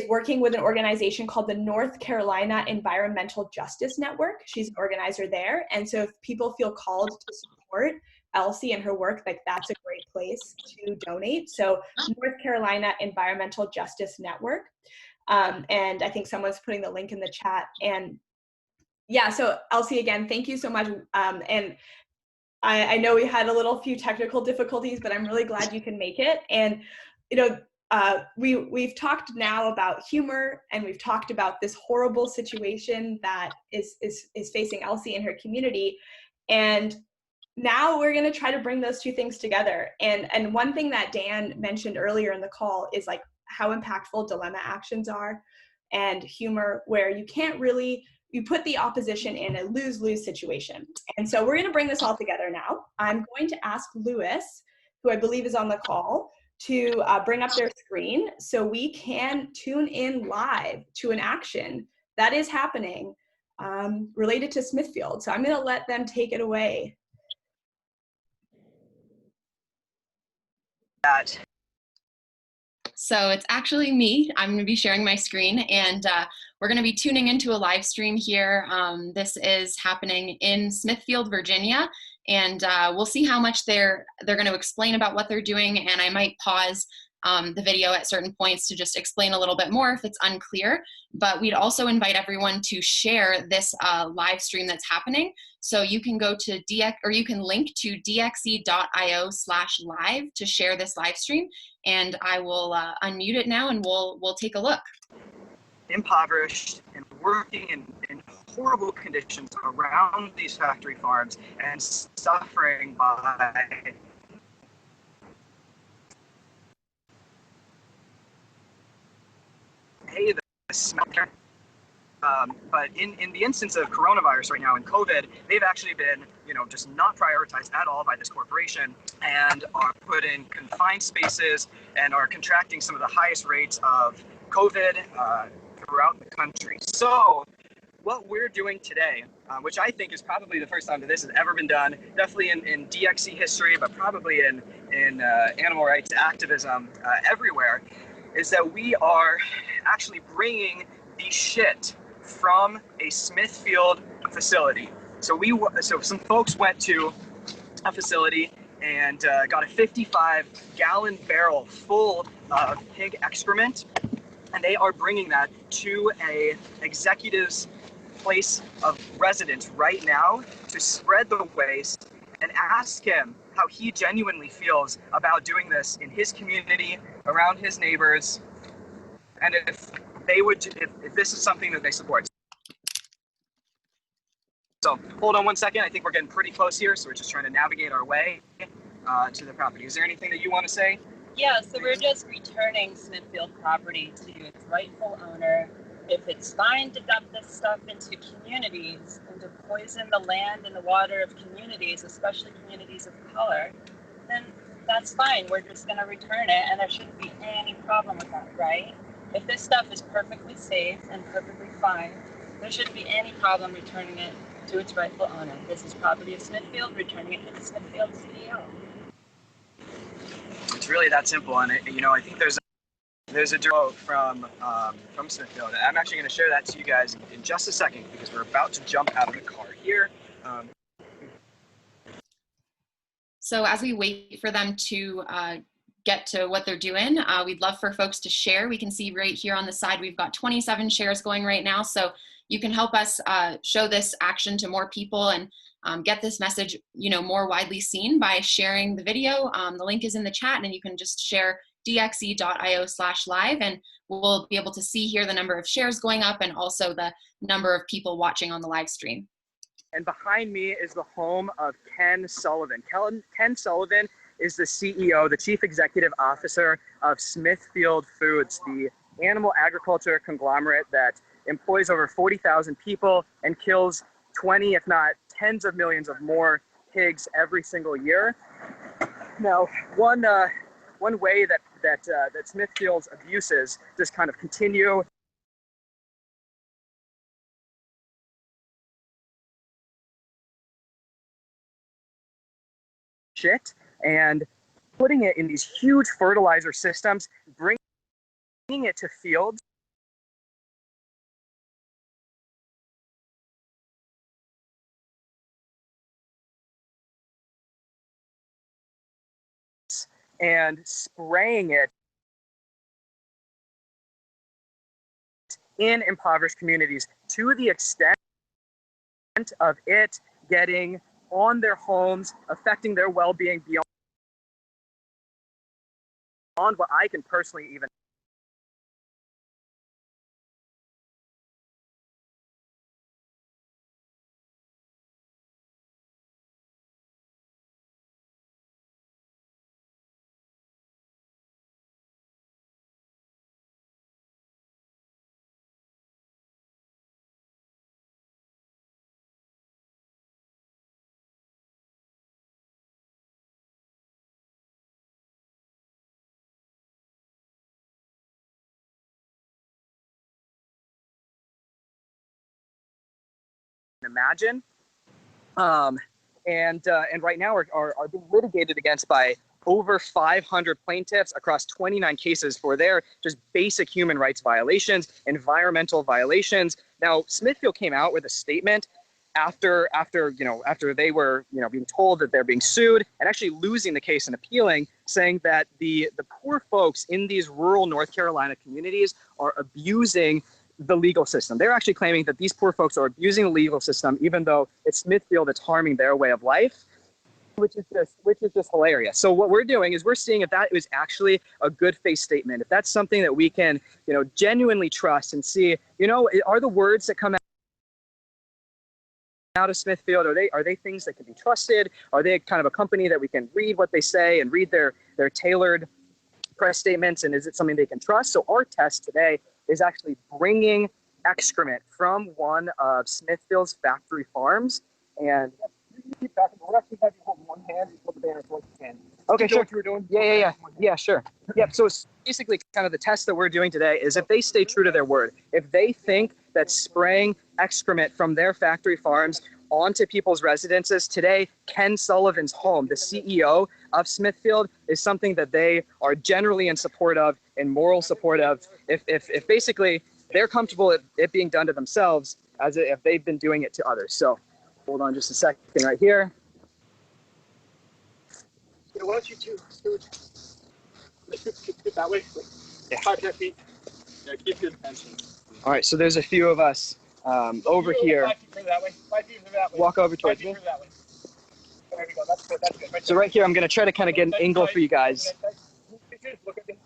working with an organization called the North Carolina Environmental Justice Network. She's an organizer there. And so if people feel called to support Elsie and her work, like, that's a great place to donate. So North Carolina Environmental Justice Network. And I think someone's putting the link in the chat. And yeah, so Elsie, again, thank you so much. And I know we had a few technical difficulties, but I'm really glad you can make it. And, you know, we've talked now about humor, and we've talked about this horrible situation that is facing Elsie and her community. And now we're going to try to bring those two things together. And one thing that Dan mentioned earlier in the call is like how impactful dilemma actions are, and humor, where you can't really, you put the opposition in a lose-lose situation. And so we're going to bring this all together now. I'm going to ask Lewis, who I believe is on the call, to bring up their screen so we can tune in live to an action that is happening related to Smithfield. So I'm going to let them take it away. So it's actually me. I'm going to be sharing my screen, and we're going to be tuning into a live stream here. This is happening in Smithfield, Virginia, and we'll see how much they're going to explain about what they're doing, and I might pause the video at certain points to just explain a little bit more if it's unclear. But we'd also invite everyone to share this live stream that's happening. So you can go to you can link to dxe.io/live to share this live stream, and I will unmute it now, and we'll take a look. Impoverished and working in horrible conditions around these factory farms and suffering by the smell. But in the instance of coronavirus right now and COVID, they've actually been, just not prioritized at all by this corporation, and are put in confined spaces and are contracting some of the highest rates of COVID throughout the country. So what we're doing today, which I think is probably the first time that this has ever been done, definitely in DXE history, but probably in animal rights activism everywhere, is that we are actually bringing the shit from a Smithfield facility. So some folks went to a facility and got a 55-gallon barrel full of pig excrement, and they are bringing that to a executive's place of residence right now to spread the waste and ask him how he genuinely feels about doing this in his community, around his neighbors, and if this is something that they support. So hold on one second. I think we're getting pretty close here, so we're just trying to navigate our way to the property. Is there anything that you want to say? Yeah, so we're just returning Smithfield property to its rightful owner. If it's fine to dump this stuff into communities and to poison the land and the water of communities, especially communities of color, then that's fine. We're just going to return it, and there shouldn't be any problem with that, right? If this stuff is perfectly safe and perfectly fine, There shouldn't be any problem returning it to its rightful owner. This is property of Smithfield, returning it to the Smithfield CEO. It's really that simple, and I think there's a quote from Smithfield. I'm actually going to share that to you guys in just a second because we're about to jump out of the car here. So as we wait for them to get to what they're doing, we'd love for folks to share. We can see right here on the side, we've got 27 shares going right now. So you can help us show this action to more people and get this message, more widely seen by sharing the video. The link is in the chat, and you can just share dxe.io/live, and we'll be able to see here the number of shares going up and also the number of people watching on the live stream. And behind me is the home of Ken Sullivan. Ken Sullivan is the CEO, the Chief Executive Officer of Smithfield Foods, the animal agriculture conglomerate that employs over 40,000 people and kills 20, if not tens of millions of more pigs every single year. Now, one way that Smithfield's abuses just kind of continue shit and putting it in these huge fertilizer systems, bringing it to fields and spraying it in impoverished communities to the extent of it getting on their homes, affecting their well-being beyond what I can personally even imagine. And right now are being litigated against by over 500 plaintiffs across 29 cases for their just basic human rights violations, environmental violations. Now, Smithfield came out with a statement after they were being told that they're being sued and actually losing the case and appealing, saying that the poor folks in these rural North Carolina communities are abusing the legal system. They're actually claiming that these poor folks are abusing the legal system, even though it's Smithfield that's harming their way of life, which is just hilarious. So what we're doing is we're seeing if that is actually a good faith statement, if that's something that we can, genuinely trust and see, are the words that come out of Smithfield, are they things that can be trusted? Are they kind of a company that we can read what they say and read their tailored press statements, and is it something they can trust? So our test today is actually bringing excrement from one of Smithfield's factory farms. And keep talking. We're actually having you hold one hand and hold the banner with one hand. Okay, sure. Yeah, sure. Yep. So it's basically kind of the test that we're doing today is if they stay true to their word, if they think that spraying excrement from their factory farms onto people's residences today, Ken Sullivan's home, the CEO of Smithfield, is something that they are generally in support of and moral support of. If basically they're comfortable with it being done to themselves as if they've been doing it to others. So hold on just a second right here. Yeah, why don't you two scoot that way? Yeah. 5 feet. Yeah, keep your attention. All right, so there's a few of us over here. 5 feet that way. 5 feet that way. Walk over towards me. That way. There we go. That's good. That's good. Right so right here, I'm going to try to kind of get an angle for you guys. Look at me.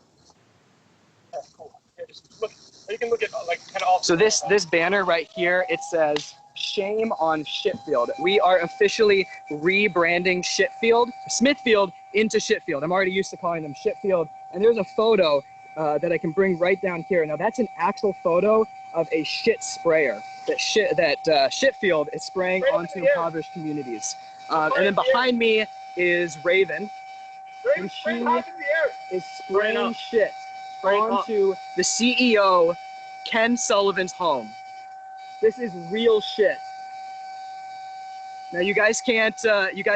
Yeah, cool. Yeah, just look. You can look at kind of all. So this banner right here, it says "Shame on Shitfield." We are officially rebranding Smithfield into Shitfield. I'm already used to calling them Shitfield. And there's a photo that I can bring right down here. Now that's an actual photo of a shit sprayer that Shitfield is spraying onto impoverished communities. And then behind me is Raven, and she is spraying shit onto the CEO, Ken Sullivan's home. This is real shit. Now you guys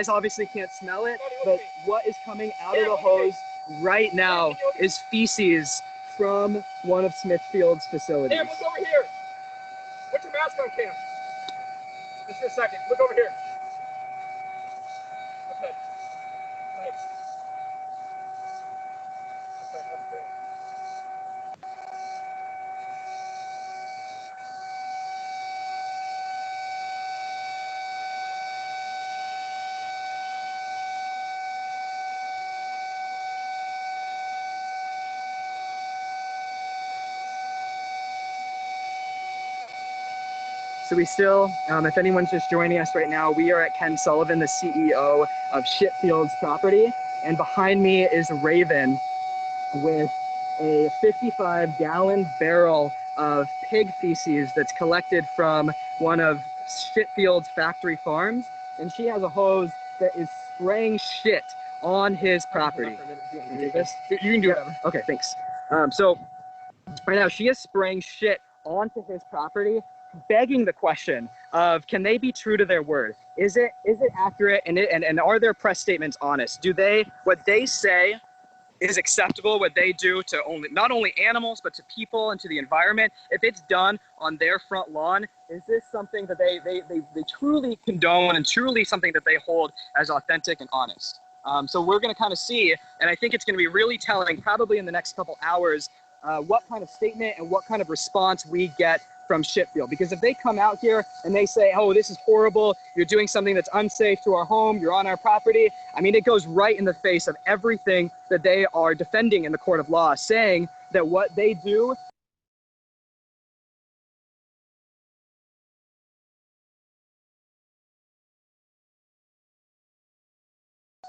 obviously can't smell it, but what is coming out of the hose right now is feces from one of Smithfield's facilities. Cam, look over here. Put your mask on, Cam. Just for a second. Look over here. Okay. Nice. Okay, that's great. So we still, if anyone's just joining us right now, we are at Ken Sullivan, the CEO of Smithfield's property. And behind me is Raven with a 55-gallon barrel of pig feces that's collected from one of Smithfield's factory farms. And she has a hose that is spraying shit on his property. You can do this? You can do whatever. Okay, thanks. So right now she is spraying shit onto his property, begging the question of, can they be true to their word? Is it accurate, and are their press statements honest? Do what they say is acceptable, what they do to not only animals but to people and to the environment? If it's done on their front lawn, is this something that they truly condone and truly something that they hold as authentic and honest? So we're going to kind of see, and I think it's going to be really telling probably in the next couple hours what kind of statement and what kind of response we get from Smithfield. Because if they come out here and they say, oh, this is horrible, you're doing something that's unsafe to our home, you're on our property, I mean, it goes right in the face of everything that they are defending in the court of law, saying that what they do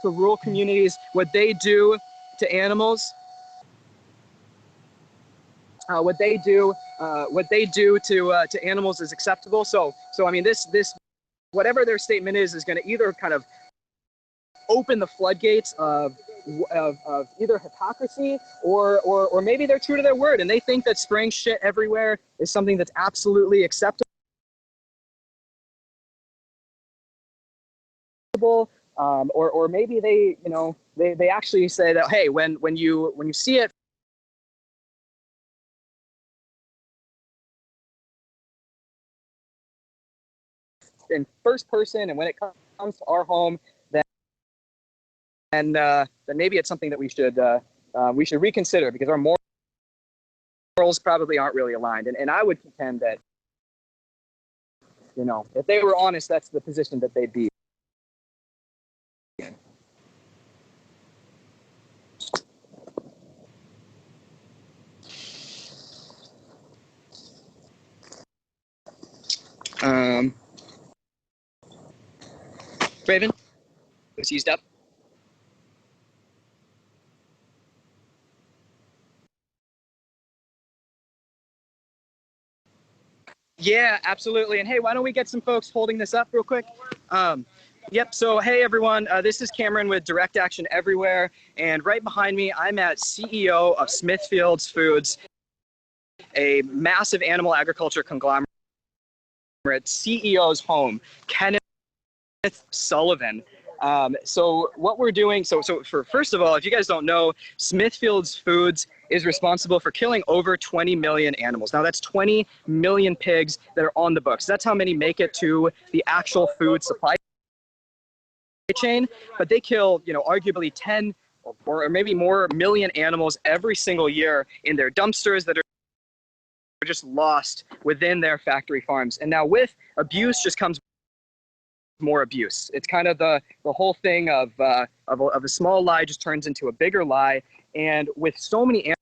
to rural communities, what they do to animals, what they do to animals is acceptable. So I mean, this whatever their statement is going to either kind of open the floodgates of either hypocrisy or maybe they're true to their word and they think that spraying shit everywhere is something that's absolutely acceptable. Or maybe they actually say that, hey, when you see it in first person and when it comes to our home, then maybe it's something that we should reconsider, because our morals probably aren't really aligned. And I would contend that, if they were honest, that's the position that they'd be in. Raven, it's used up. Yeah, absolutely. And hey, why don't we get some folks holding this up real quick? Yep. So hey, everyone, this is Cameron with Direct Action Everywhere. And right behind me, I'm at CEO of Smithfield's Foods, a massive animal agriculture conglomerate, CEO's home, Kenneth Sullivan. So what we're doing, first of all, if you guys don't know, Smithfield's Foods is responsible for killing over 20 million animals. Now that's 20 million pigs that are on the books. That's how many make it to the actual food supply chain, but they kill, arguably 10 or maybe more million animals every single year in their dumpsters that are just lost within their factory farms. And now with abuse just comes more abuse. It's kind of the whole thing of a small lie just turns into a bigger lie. And with so many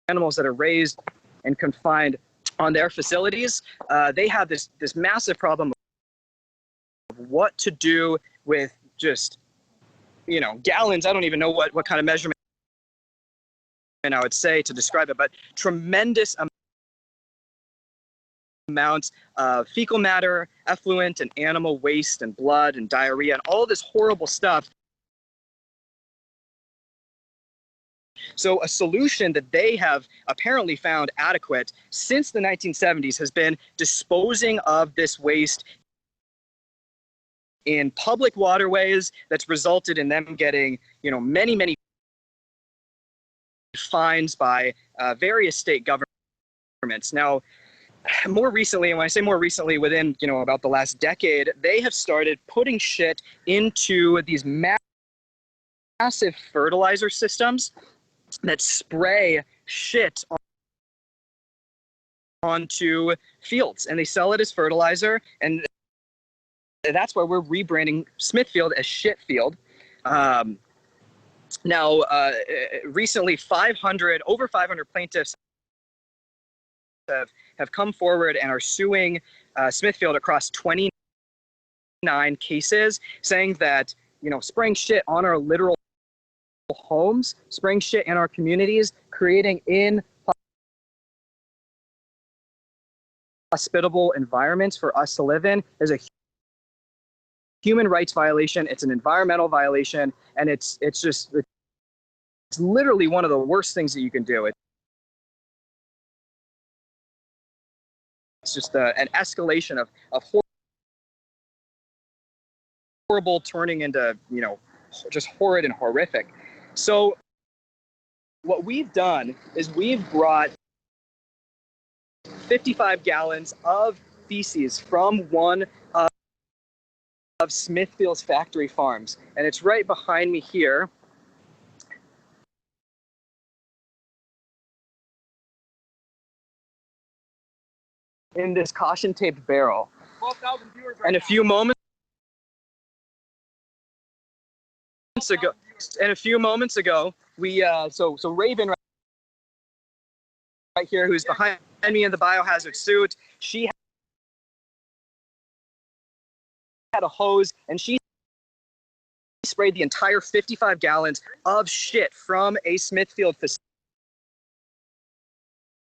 animals that are raised and confined on their facilities, they have this massive problem of what to do with just, gallons. I don't even know what kind of measurement I would say to describe it, but tremendous amounts of fecal matter, effluent, and animal waste and blood and diarrhea and all this horrible stuff So a solution that they have apparently found adequate since the 1970s has been disposing of this waste in public waterways. That's resulted in them getting, many fines by various state governments. Now, more recently, and when I say more recently, within, about the last decade, they have started putting shit into these massive fertilizer systems that spray shit onto fields, and they sell it as fertilizer. And that's why we're rebranding Smithfield as Shitfield. Now, recently, over 500 plaintiffs have come forward and are suing Smithfield across 29 cases, saying that, spraying shit on our literal homes, spraying shit in our communities, creating inhospitable environments for us to live in is a human rights violation. It's an environmental violation, and it's literally one of the worst things that you can do. It's just an escalation of horrible turning into, just horrid and horrific. So what we've done is we've brought 55 gallons of feces from one of Smithfield's factory farms, and it's right behind me here. In this caution taped barrel. 12,000 viewers right and now. A few moments ago, we so Raven right here, who's behind me in the biohazard suit, she had a hose and she sprayed the entire 55 gallons of shit from a Smithfield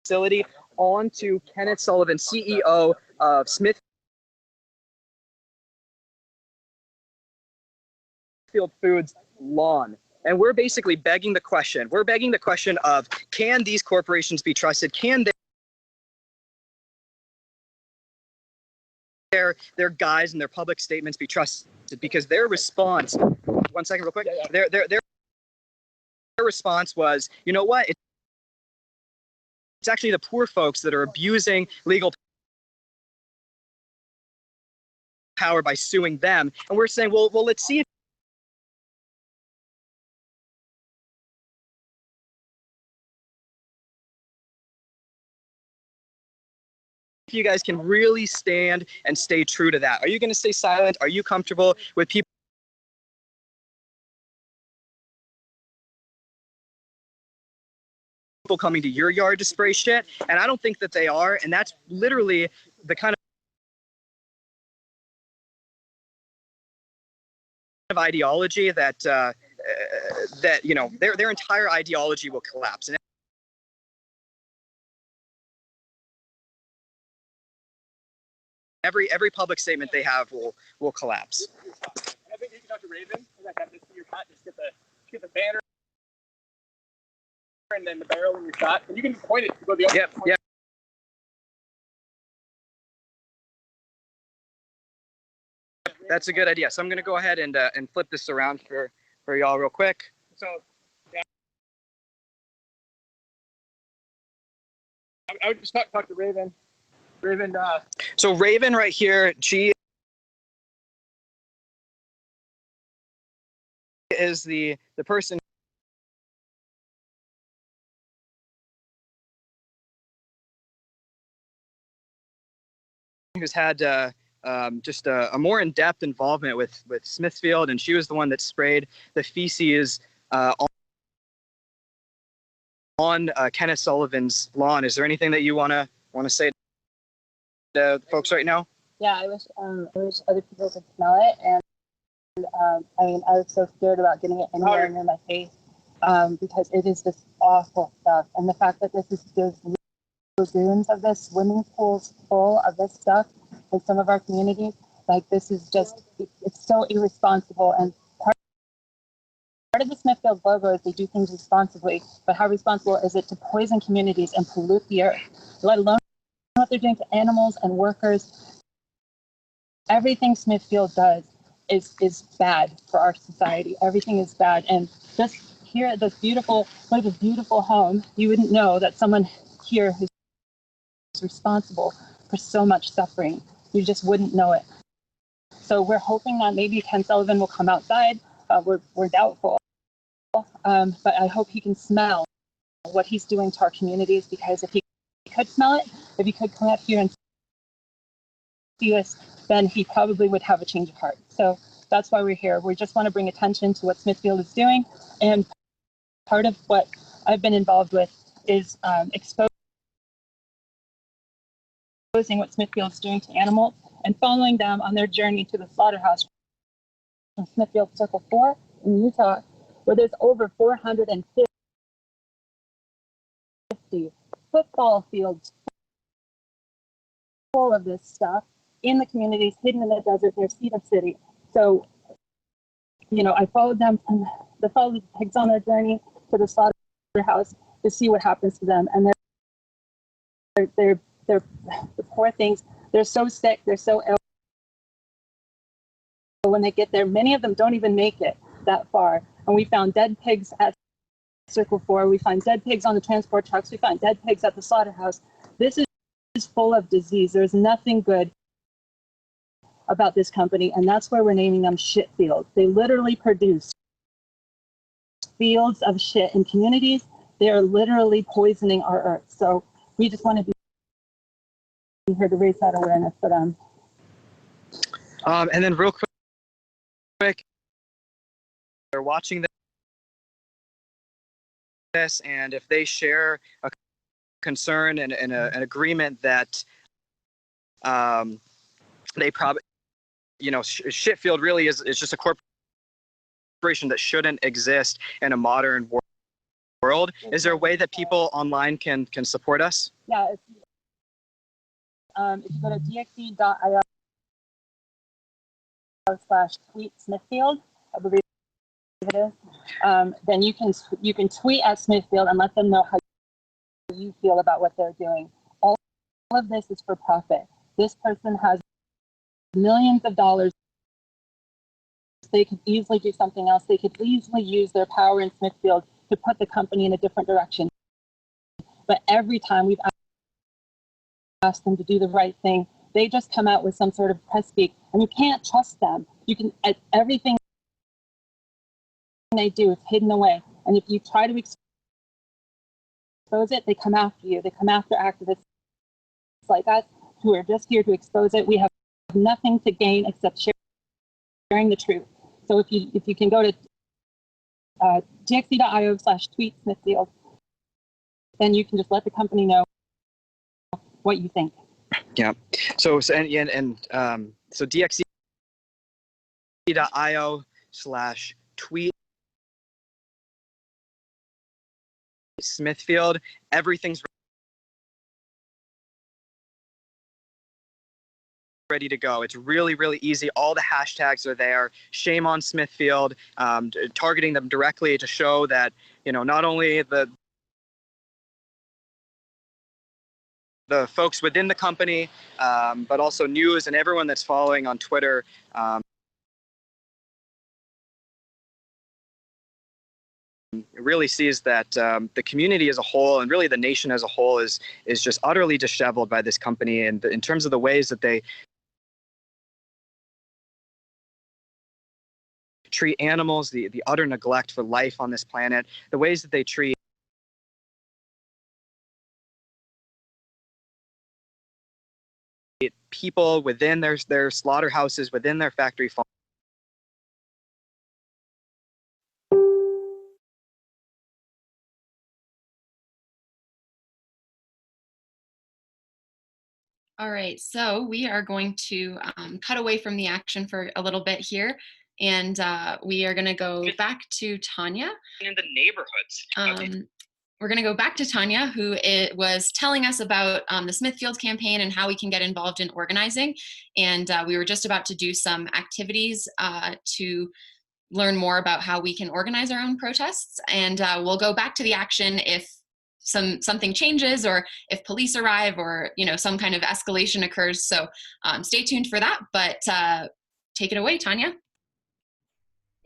facility onto Kenneth Sullivan, CEO of Smithfield Foods lawn. And we're basically begging the question. We're begging the question of, can these corporations be trusted? Can their guys and their public statements be trusted? Because their response, one second real quick, their response was, you know what? It's actually the poor folks that are abusing legal power by suing them. And we're saying, well, let's see if you guys can really stand and stay true to that. Are you going to stay silent? Are you comfortable with people coming to your yard to spray shit? And I don't think that they are. And that's literally the kind of ideology that their entire ideology will collapse. And every public statement they have will collapse. I think you can talk to Raven. Have this in your shot. Just get the banner and then the barrel in your shot, and you can point it to go the other. Yep. That's a good idea. So I'm going to go ahead and flip this around for y'all real quick. So yeah. I would just talk to Raven. So Raven right here, she is the person who's had just a more in-depth involvement with Smithfield, and she was the one that sprayed the feces on Kenneth Sullivan's lawn. Is there anything that you want to say to folks right now? Yeah, I wish other people could smell it, and I was so scared about getting it anywhere near my face because it is just awful stuff. And the fact that this is just lagoons of this, swimming pools full of this stuff in some of our communities, like this is just, it's so irresponsible. And part of the Smithfield logo is they do things responsibly, but how responsible is it to poison communities and pollute the earth, let alone what they're doing to animals and workers? Everything Smithfield does is bad for our society. Everything is bad. And just here at this beautiful home, you wouldn't know that someone here who's responsible for so much suffering. You just wouldn't know it. So we're hoping that maybe Ken Sullivan will come outside. We're doubtful. But I hope he can smell what he's doing to our communities, because if he could smell it, if he could come up here and see us, then he probably would have a change of heart. So that's why we're here. We just want to bring attention to what Smithfield is doing. And part of what I've been involved with is exposing what Smithfield's doing to animals and following them on their journey to the slaughterhouse from Smithfield Circle 4 in Utah, where there's over 450 football fields full of this stuff in the communities, hidden in the desert near Cedar City. So, you know, I followed them and followed the pigs on their journey to the slaughterhouse to see what happens to them. And they're the poor things. They're so sick. They're so ill. When they get there, many of them don't even make it that far. And we found dead pigs at Circle 4. We find dead pigs on the transport trucks. We find dead pigs at the slaughterhouse. This is full of disease. There's nothing good about this company, and that's why we're naming them Shitfield. They literally produce fields of shit in communities. They are literally poisoning our earth. So we just want to be here to raise that awareness for them. And then real quick, they're watching this, and if they share a concern and an agreement that they probably, you know, Shitfield really is just a corporation that shouldn't exist in a modern world. Is there a way that people online can support us? Yeah, if you go to dxe.io/tweet Smithfield, I believe it is, then you can tweet at Smithfield and let them know how you feel about what they're doing. All of this is for profit. This person has millions of dollars. They could easily do something else. They could easily use their power in Smithfield to put the company in a different direction. But every time we've asked them to do the right thing, they just come out with some sort of press speak, and you can't trust them. You can, everything they do is hidden away, and if you try to expose it, they come after you. They come after activists like us who are just here to expose it. We have nothing to gain except sharing the truth. So if you can go to dxe.io/tweet Smithfield, then you can just let the company know what you think. Yeah. So dxe.io/tweet Smithfield. Everything's ready to go. It's really, really easy. All the hashtags are there. Shame on Smithfield, targeting them directly to show that, you know, not only the folks within the company, but also news and everyone that's following on Twitter. It really sees that the community as a whole, and really the nation as a whole, is just utterly disheveled by this company, and in terms of the ways that they treat animals, the utter neglect for life on this planet, the ways that they treat people within their slaughterhouses, within their factory farms. All right, so we are going to cut away from the action for a little bit here, and we are going to go back to Tanya. In the neighborhoods. We're going to go back to Tanya, who was telling us about the Smithfield campaign and how we can get involved in organizing. And we were just about to do some activities to learn more about how we can organize our own protests. And we'll go back to the action if something changes, or if police arrive, or some kind of escalation occurs. So stay tuned for that. But take it away, Tanya.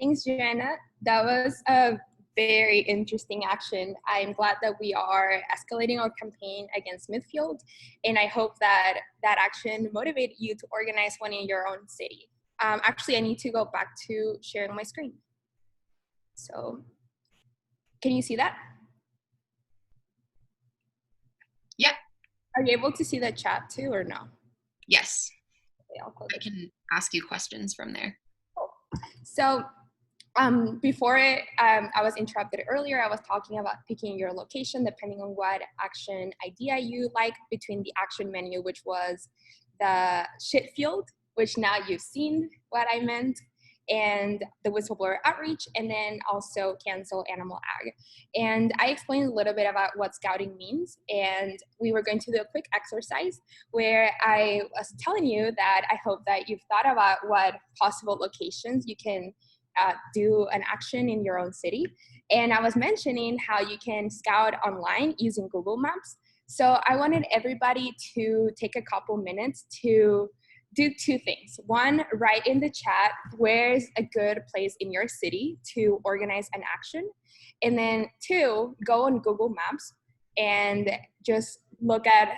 Thanks, Joanna. That was a very interesting action. I'm glad that we are escalating our campaign against Smithfield, and I hope that that action motivated you to organize one in your own city. Actually, I need to go back to sharing my screen. So, can you see that? Yeah. Are you able to see the chat too, or no? Yes. Okay, I'll close I can ask you questions from there. So before I was interrupted earlier, I was talking about picking your location depending on what action idea you like, between the action menu, which was the shit field, which now you've seen what I meant, and the whistleblower outreach, and then also cancel animal ag. And I explained a little bit about what scouting means, and we were going to do a quick exercise where I was telling you that I hope that you've thought about what possible locations you can do an action in your own city. And I was mentioning how you can scout online using Google Maps. So I wanted everybody to take a couple minutes to do two things. One, write in the chat where's a good place in your city to organize an action. And then two, go on Google Maps and just look at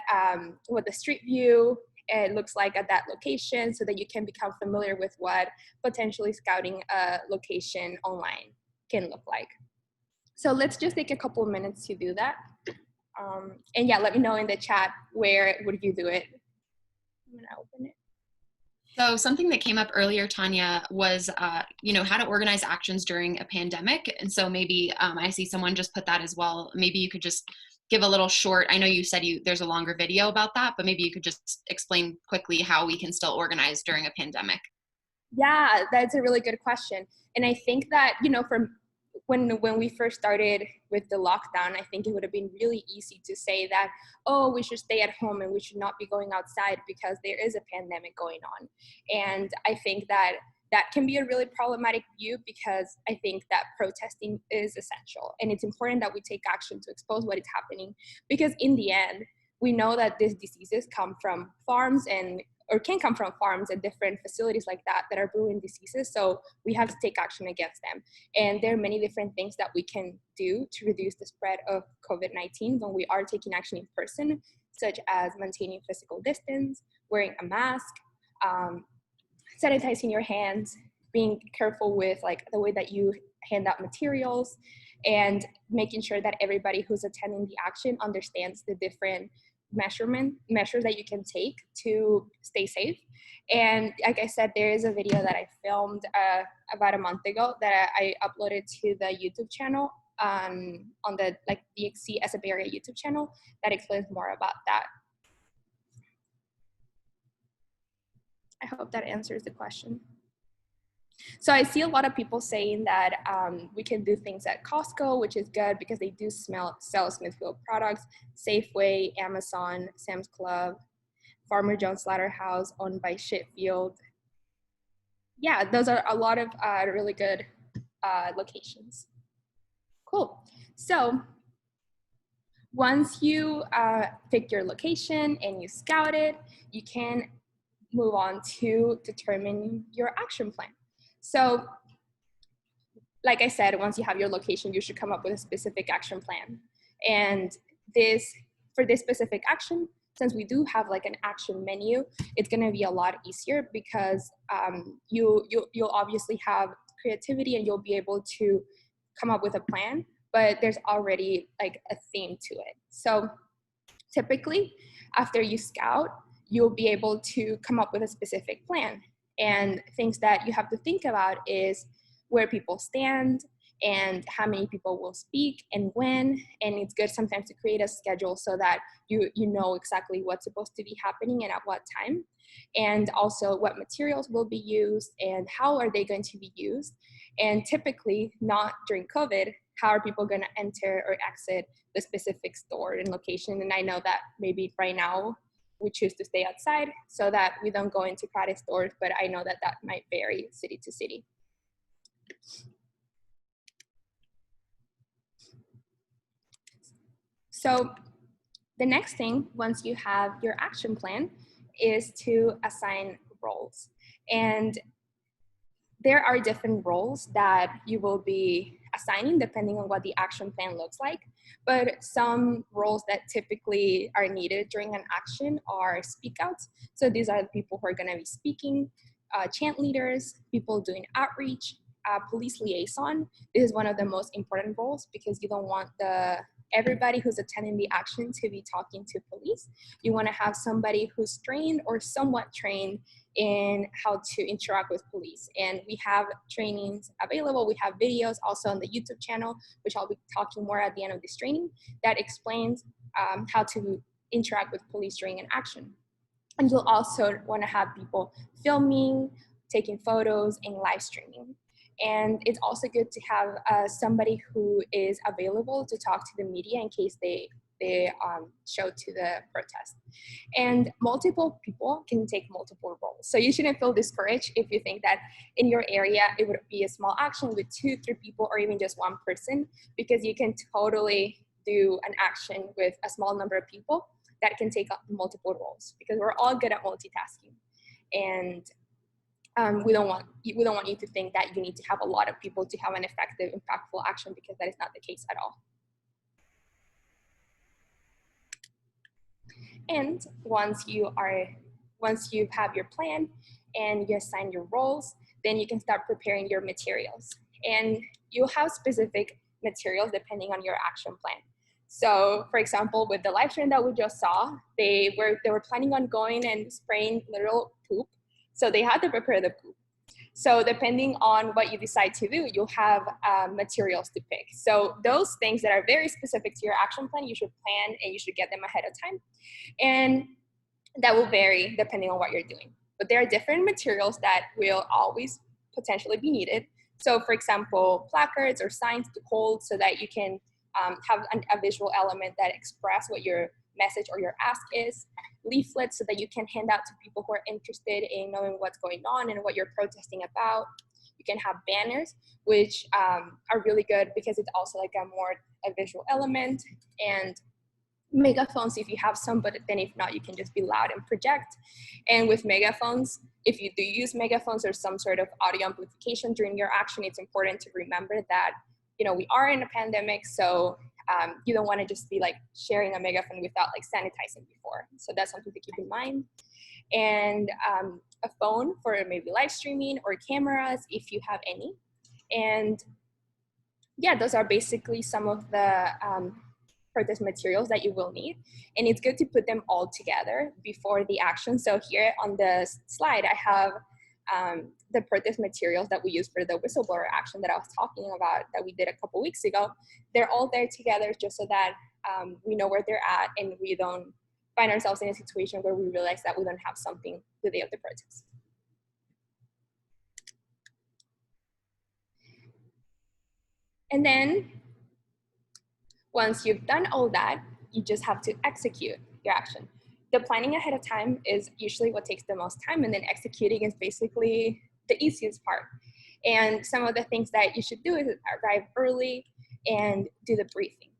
what the street view it looks like at that location, so that you can become familiar with what potentially scouting a location online can look like. So let's just take a couple of minutes to do that. And yeah, let me know in the chat where would you do it. I'm gonna open it. So something that came up earlier, Tanya, was how to organize actions during a pandemic. And so maybe I see someone just put that as well. Maybe you could just give a little short, I know you said there's a longer video about that, but maybe you could just explain quickly how we can still organize during a pandemic. Yeah, that's a really good question. And I think that, from when we first started with the lockdown, I think it would have been really easy to say that, oh, we should stay at home and we should not be going outside because there is a pandemic going on. And I think that that can be a really problematic view, because I think that protesting is essential. And it's important that we take action to expose what is happening, because in the end, we know that these diseases come from farms or can come from farms and different facilities like that are brewing diseases. So we have to take action against them. And there are many different things that we can do to reduce the spread of COVID-19 when we are taking action in person, such as maintaining physical distance, wearing a mask, sanitizing your hands, being careful with the way that you hand out materials, and making sure that everybody who's attending the action understands the different measures that you can take to stay safe. And like I said, there is a video that I filmed about a month ago that I uploaded to the YouTube channel on the DXC as a Bay Area YouTube channel that explains more about that. I hope that answers the question. So I see a lot of people saying that we can do things at Costco, which is good because they do sell Smithfield products, Safeway, Amazon, Sam's Club, Farmer Jones Slaughterhouse, owned by Shitfield. Yeah, those are a lot of really good locations. Cool. So once you pick your location and you scout it, you can move on to determine your action plan. So, like I said, once you have your location, you should come up with a specific action plan. And for this specific action, since we do have an action menu, it's going to be a lot easier, because you'll obviously have creativity and you'll be able to come up with a plan, but there's already a theme to it. So typically, after you scout, you'll be able to come up with a specific plan. And things that you have to think about is where people stand and how many people will speak and when. And it's good sometimes to create a schedule so that you know exactly what's supposed to be happening and at what time. And also what materials will be used and how are they going to be used. And typically, not during COVID, how are people going to enter or exit the specific store and location. And I know that maybe right now, we choose to stay outside so that we don't go into crowded stores, but I know that that might vary city to city. So the next thing, once you have your action plan, is to assign roles. And there are different roles that you will be assigning depending on what the action plan looks like. But some roles that typically are needed during an action are speak outs. So these are the people who are going to be speaking, chant leaders, people doing outreach, police liaison. This is one of the most important roles because you don't want everybody who's attending the action to be talking to police. You want to have somebody who's trained or somewhat trained in how to interact with police. And we have trainings available. We have videos also on the YouTube channel, which I'll be talking more at the end of this training, that explains how to interact with police during an action. And you'll also want to have people filming, taking photos, and live streaming. And it's also good to have somebody who is available to talk to the media in case they show to the protest. And multiple people can take multiple roles. So you shouldn't feel discouraged if you think that in your area it would be a small action with 2, 3 people or even just one person, because you can totally do an action with a small number of people that can take up multiple roles, because we're all good at multitasking. And we don't want you to think that you need to have a lot of people to have an effective, impactful action, because that is not the case at all. And once you have your plan and you assign your roles, then you can start preparing your materials. And you'll have specific materials depending on your action plan. So for example, with the live stream that we just saw, they were planning on going and spraying literal poop. So they had to prepare the poop. So depending on what you decide to do, you'll have materials to pick. So those things that are very specific to your action plan, you should plan and you should get them ahead of time. And that will vary depending on what you're doing. But there are different materials that will always potentially be needed. So for example, placards or signs to hold so that you can have a visual element that express what your message or your ask is. Leaflets so that you can hand out to people who are interested in knowing what's going on and what you're protesting about. You can have banners, which are really good because it's also like a visual element. And megaphones if you have some, but then if not, you can just be loud and project. And with megaphones, if you do use megaphones or some sort of audio amplification during your action, it's important to remember that, you know, we are in a pandemic, so you don't want to just be like sharing a megaphone without like sanitizing before. So that's something to keep in mind. And a phone for maybe live streaming or cameras if you have any. And yeah, those are basically some of the protest materials that you will need. And it's good to put them all together before the action. So here on the slide, I have the protest materials that we use for the whistleblower action that I was talking about that we did a couple weeks ago. They're all there together just so that we know where they're at and we don't find ourselves in a situation where we realize that we don't have something the day of the protest. And then once you've done all that, you just have to execute your action. The planning ahead of time is usually what takes the most time, and then executing is basically the easiest part. And some of the things that you should do is arrive early and do the briefing.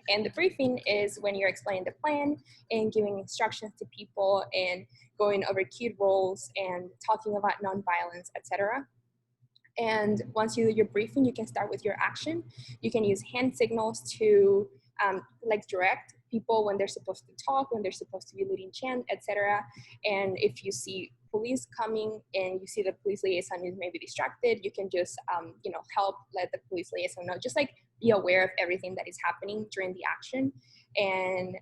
And the briefing is when you're explaining the plan and giving instructions to people and going over key roles and talking about nonviolence, etc. And once you do your briefing, you can start with your action. You can use hand signals to like direct people when they're supposed to talk, when they're supposed to be leading chant, etc. And if you see police coming and you see the police liaison is maybe distracted, you can just you know, help let the police liaison know. Just like be aware of everything that is happening during the action and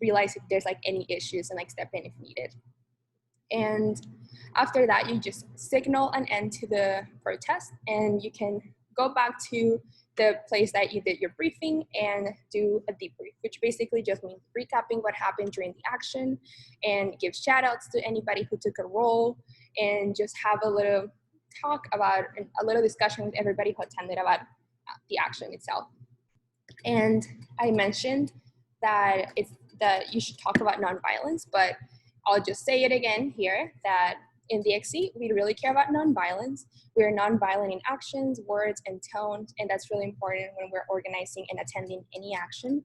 realize if there's like any issues and like step in if needed. And after that, you just signal an end to the protest and you can go back to the place that you did your briefing and do a debrief, which basically just means recapping what happened during the action and give shout outs to anybody who took a role and just have a little talk about, a little discussion with everybody who attended about the action itself. And I mentioned that you should talk about nonviolence, but I'll just say it again here that in DXC, we really care about nonviolence. We are nonviolent in actions, words, and tones, and that's really important when we're organizing and attending any action,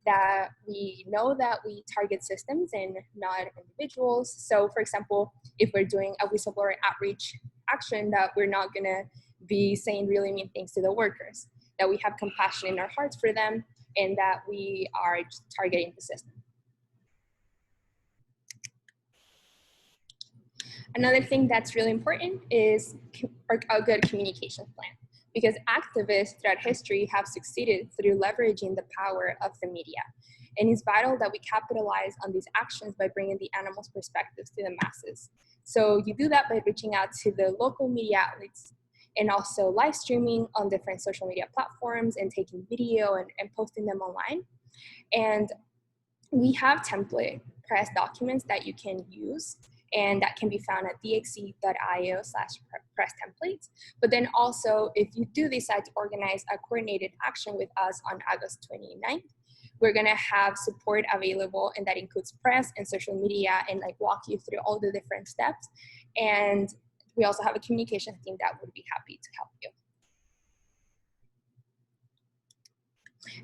that we know that we target systems and not individuals. So for example, if we're doing a whistleblower outreach action, that we're not gonna be saying really mean things to the workers, that we have compassion in our hearts for them, and that we are targeting the system. Another thing that's really important is a good communication plan, because activists throughout history have succeeded through leveraging the power of the media. And it's vital that we capitalize on these actions by bringing the animals' perspectives to the masses. So you do that by reaching out to the local media outlets, and also live streaming on different social media platforms and taking video and posting them online. And we have template press documents that you can use, and that can be found at dxc.io/press templates. But then also, if you do decide to organize a coordinated action with us on August 29th, we're gonna have support available, and that includes press and social media, and like walk you through all the different steps. And we also have a communication team that would be happy to help you.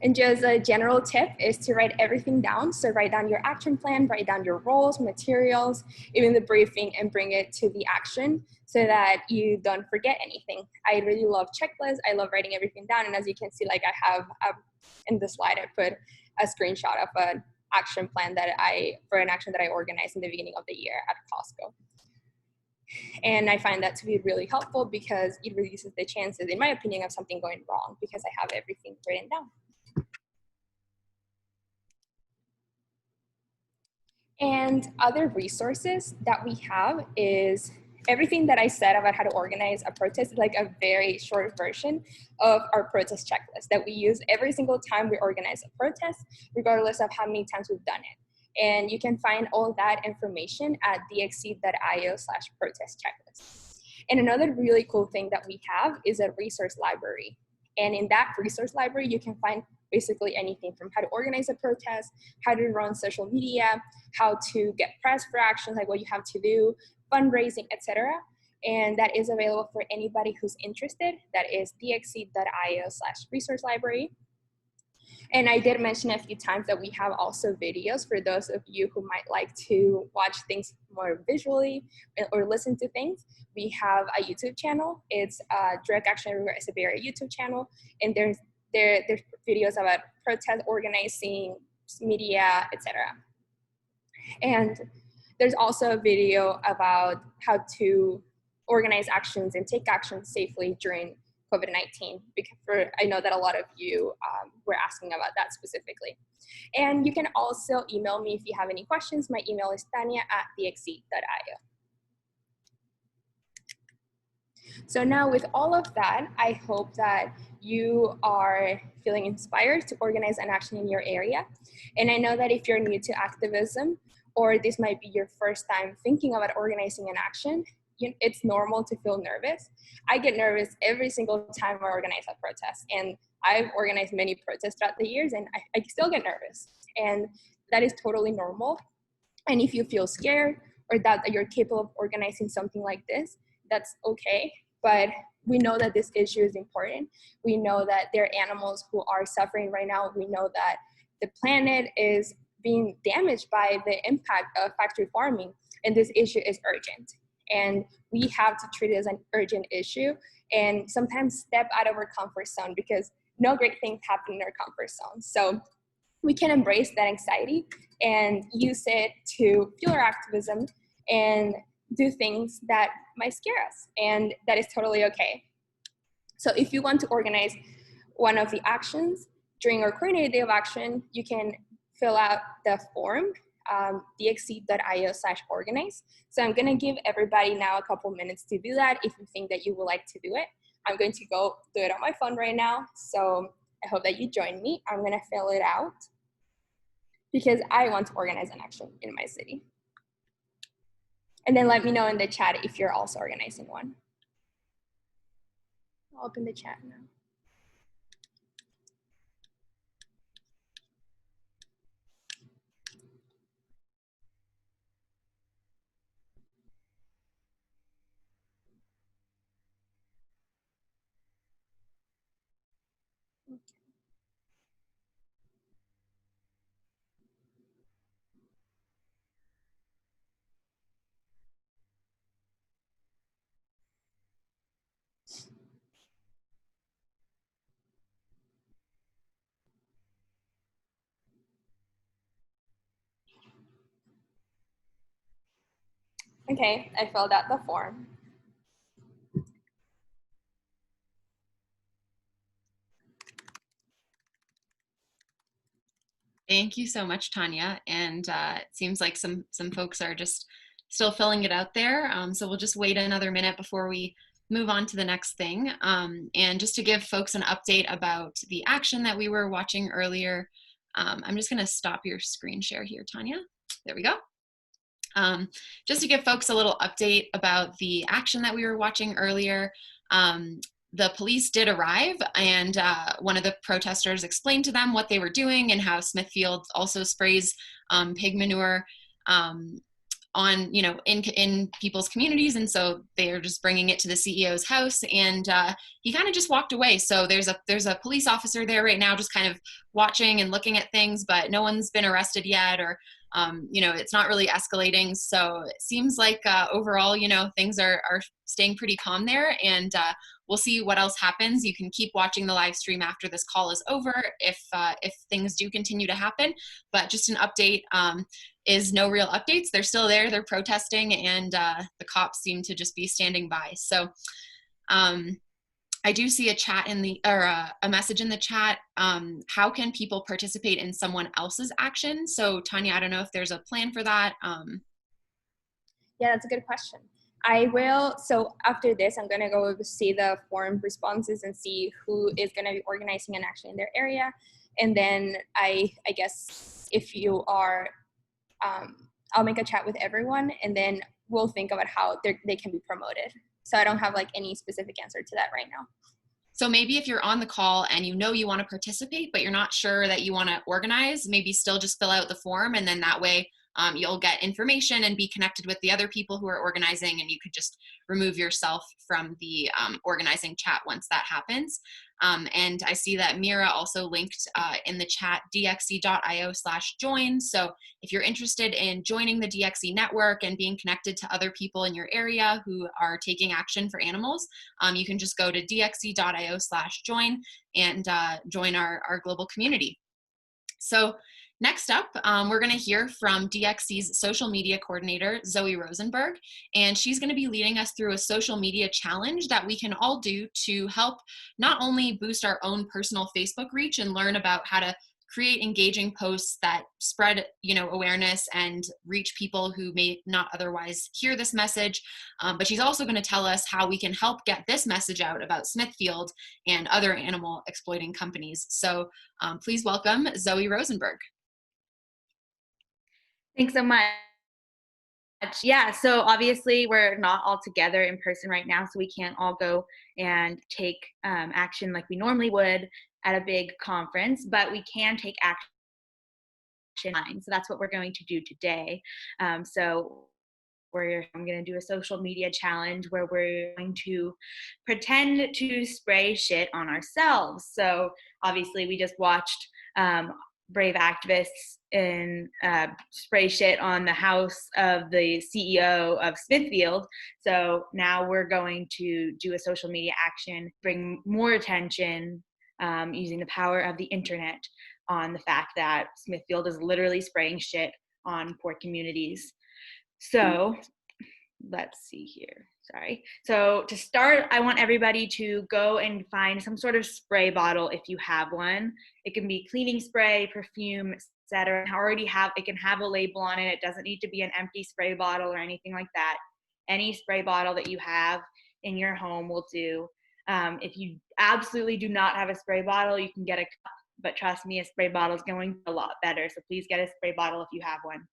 And just a general tip is to write everything down. So write down your action plan, write down your roles, materials, even the briefing, and bring it to the action so that you don't forget anything. I really love checklists. I love writing everything down. And as you can see, like I have in the slide, I put a screenshot of an action plan for an action that I organized in the beginning of the year at Costco. And I find that to be really helpful because it reduces the chances, in my opinion, of something going wrong, because I have everything written down. And other resources that we have is everything that I said about how to organize a protest is like a very short version of our protest checklist that we use every single time we organize a protest, regardless of how many times we've done it. And you can find all that information at dxc.io/protest checklist. And another really cool thing that we have is a resource library. And in that resource library, you can find basically anything from how to organize a protest, how to run social media, how to get press for actions, like what you have to do, fundraising, etc. And that is available for anybody who's interested. That is dxc.io/resource library. And I did mention a few times that we have also videos for those of you who might like to watch things more visually or listen to things. We have a YouTube channel. It's Direct Action Everywhere Siberia YouTube channel. And there's videos about protest organizing, media, etc. And there's also a video about how to organize actions and take action safely during COVID-19, because I know that a lot of you were asking about that specifically. And you can also email me if you have any questions. My email is tanya@dxc.io. So now with all of that, I hope that you are feeling inspired to organize an action in your area. And I know that if you're new to activism, or this might be your first time thinking about organizing an action, it's normal to feel nervous. I get nervous every single time I organize a protest, and I've organized many protests throughout the years, and I still get nervous, and that is totally normal. And if you feel scared or doubt that you're capable of organizing something like this, that's okay. But we know that this issue is important. We know that there are animals who are suffering right now. We know that the planet is being damaged by the impact of factory farming, and this issue is urgent. And we have to treat it as an urgent issue and sometimes step out of our comfort zone, because no great things happen in our comfort zone. So we can embrace that anxiety and use it to fuel our activism and do things that might scare us, and that is totally okay. So if you want to organize one of the actions during our coordinated day of action, you can fill out the form, dxc.io/organize. So I'm gonna give everybody now a couple minutes to do that if you think that you would like to do it. I'm going to go do it on my phone right now. So I hope that you join me. I'm gonna fill it out because I want to organize an action in my city. And then let me know in the chat if you're also organizing one. I'll open the chat now. Okay, I filled out the form. Thank you so much, Tanya. And it seems like some folks are just still filling it out there. So we'll just wait another minute before we move on to the next thing. And just to give folks an update about the action that we were watching earlier, I'm just going to stop your screen share here, Tanya. There we go. Just to give folks a little update about the action that we were watching earlier. The police did arrive, and one of the protesters explained to them what they were doing and how Smithfield also sprays pig manure on, you know, in people's communities, and so they're just bringing it to the CEO's house, and he kind of just walked away. So there's a police officer there right now, just kind of watching and looking at things, but no one's been arrested yet, or you know, it's not really escalating. So it seems like overall, you know, things are staying pretty calm there, and we'll see what else happens. You can keep watching the live stream after this call is over if things do continue to happen. But just an update is no real updates. They're still there, they're protesting, and the cops seem to just be standing by. So I do see a chat in the, or a message in the chat. How can people participate in someone else's action? So Tanya, I don't know if there's a plan for that. Yeah, that's a good question. I will, so after this, I'm gonna go see the forum responses and see who is gonna be organizing an action in their area. And then I guess if you are, I'll make a chat with everyone, and then we'll think about how they can be promoted. So I don't have like any specific answer to that right now. So maybe if you're on the call and you know you want to participate, but you're not sure that you want to organize, maybe still just fill out the form, and then that way you'll get information and be connected with the other people who are organizing, and you could just remove yourself from the organizing chat once that happens. And I see that Mira also linked in the chat dxe.io/join. So if you're interested in joining the DXE network and being connected to other people in your area who are taking action for animals, you can just go to dxe.io/join and join our global community. So next up, we're going to hear from DXE's social media coordinator, Zoe Rosenberg, and she's going to be leading us through a social media challenge that we can all do to help not only boost our own personal Facebook reach and learn about how to create engaging posts that spread, you know, awareness and reach people who may not otherwise hear this message, but she's also going to tell us how we can help get this message out about Smithfield and other animal exploiting companies. So please welcome Zoe Rosenberg. Thanks so much. Yeah, so obviously we're not all together in person right now, so we can't all go and take action like we normally would at a big conference, but we can take action online. So that's what we're going to do today. I'm going to do a social media challenge where we're going to pretend to spray shit on ourselves. So obviously we just watched brave activists and spray shit on the house of the CEO of Smithfield. So now we're going to do a social media action, bring more attention using the power of the internet on the fact that Smithfield is literally spraying shit on poor communities. So let's see here. Sorry. So to start, I want everybody to go and find some sort of spray bottle if you have one. It can be cleaning spray, perfume, etc. It can have a label on it. It doesn't need to be an empty spray bottle or anything like that. Any spray bottle that you have in your home will do. If you absolutely do not have a spray bottle, you can get a cup, but trust me, a spray bottle is going a lot better. So please get a spray bottle if you have one.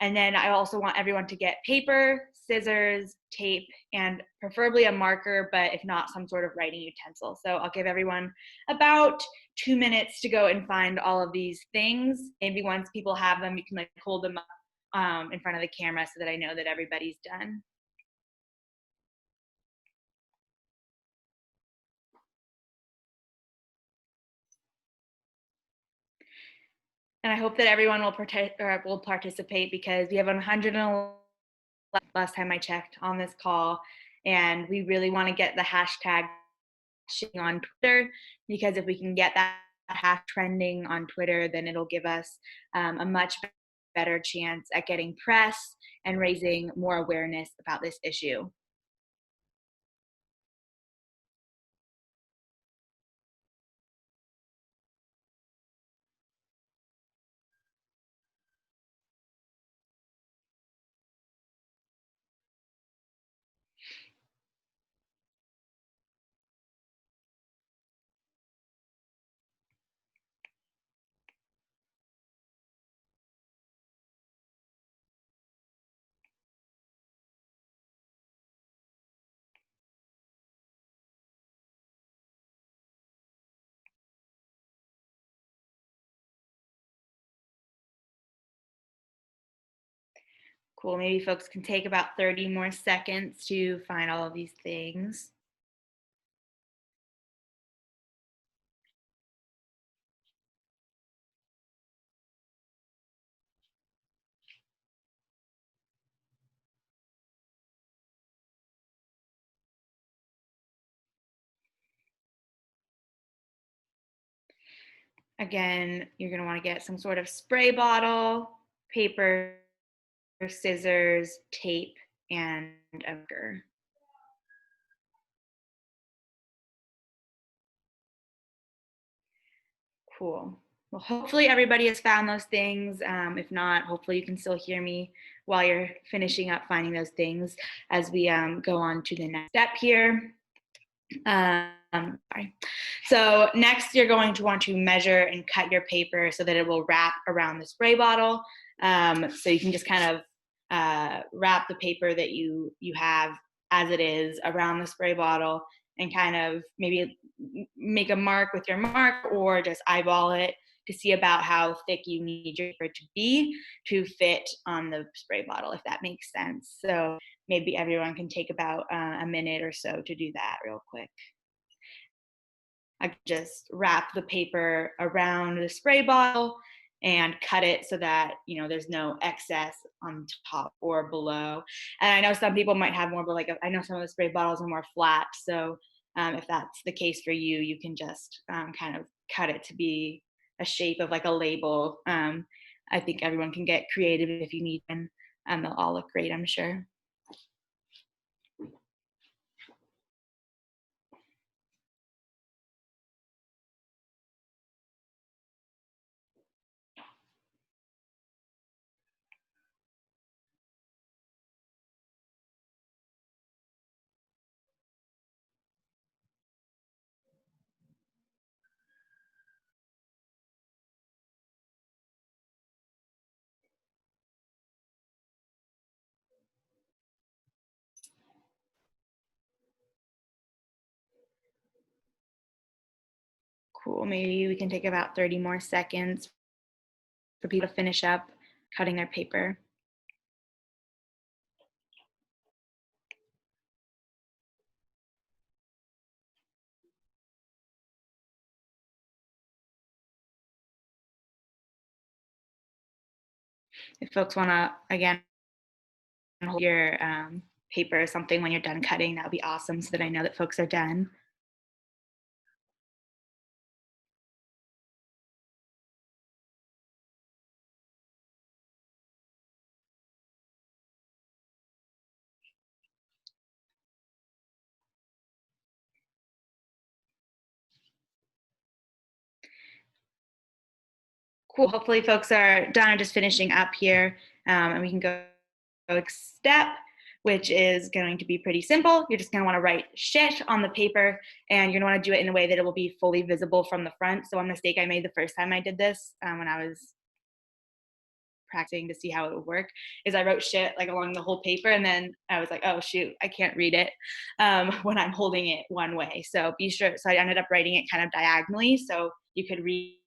And then I also want everyone to get paper, scissors, tape, and preferably a marker, but if not, some sort of writing utensil. So I'll give everyone about 2 minutes to go and find all of these things. Maybe once people have them, you can like hold them up in front of the camera so that I know that everybody's done. And I hope that everyone will participate because we have 111 last time I checked on this call, and we really want to get the hashtag on Twitter, because if we can get that hash trending on Twitter, then it'll give us a much better chance at getting press and raising more awareness about this issue. Cool, maybe folks can take about 30 more seconds to find all of these things. Again, you're gonna wanna get some sort of spray bottle, paper, scissors, tape, and a marker. Cool. Well, hopefully everybody has found those things. If not, hopefully you can still hear me while you're finishing up finding those things as we go on to the next step here. Sorry. So next you're going to want to measure and cut your paper so that it will wrap around the spray bottle. So you can just kind of wrap the paper that you have as it is around the spray bottle and kind of maybe make a mark with your mark or just eyeball it to see about how thick you need your paper to be to fit on the spray bottle, if that makes sense. So maybe everyone can take about a minute or so to do that real quick. I just wrap the paper around the spray bottle and cut it so that, you know, there's no excess on top or below. And I know some people might have more, but like I know some of the spray bottles are more flat. So if that's the case for you, you can just kind of cut it to be a shape of like a label. I think everyone can get creative if you need, and they'll all look great, I'm sure. Cool, maybe we can take about 30 more seconds for people to finish up cutting their paper. If folks want to, again, hold your paper or something when you're done cutting, that would be awesome so that I know that folks are done. Cool, hopefully folks are done and just finishing up here and we can go next step, which is going to be pretty simple. You're just going to want to write shit on the paper and you're going to want to do it in a way that it will be fully visible from the front. So one mistake I made the first time I did this when I was practicing to see how it would work is I wrote shit like along the whole paper and then I was like, oh shoot, I can't read it when I'm holding it one way. So be sure, so I ended up writing it kind of diagonally so you could read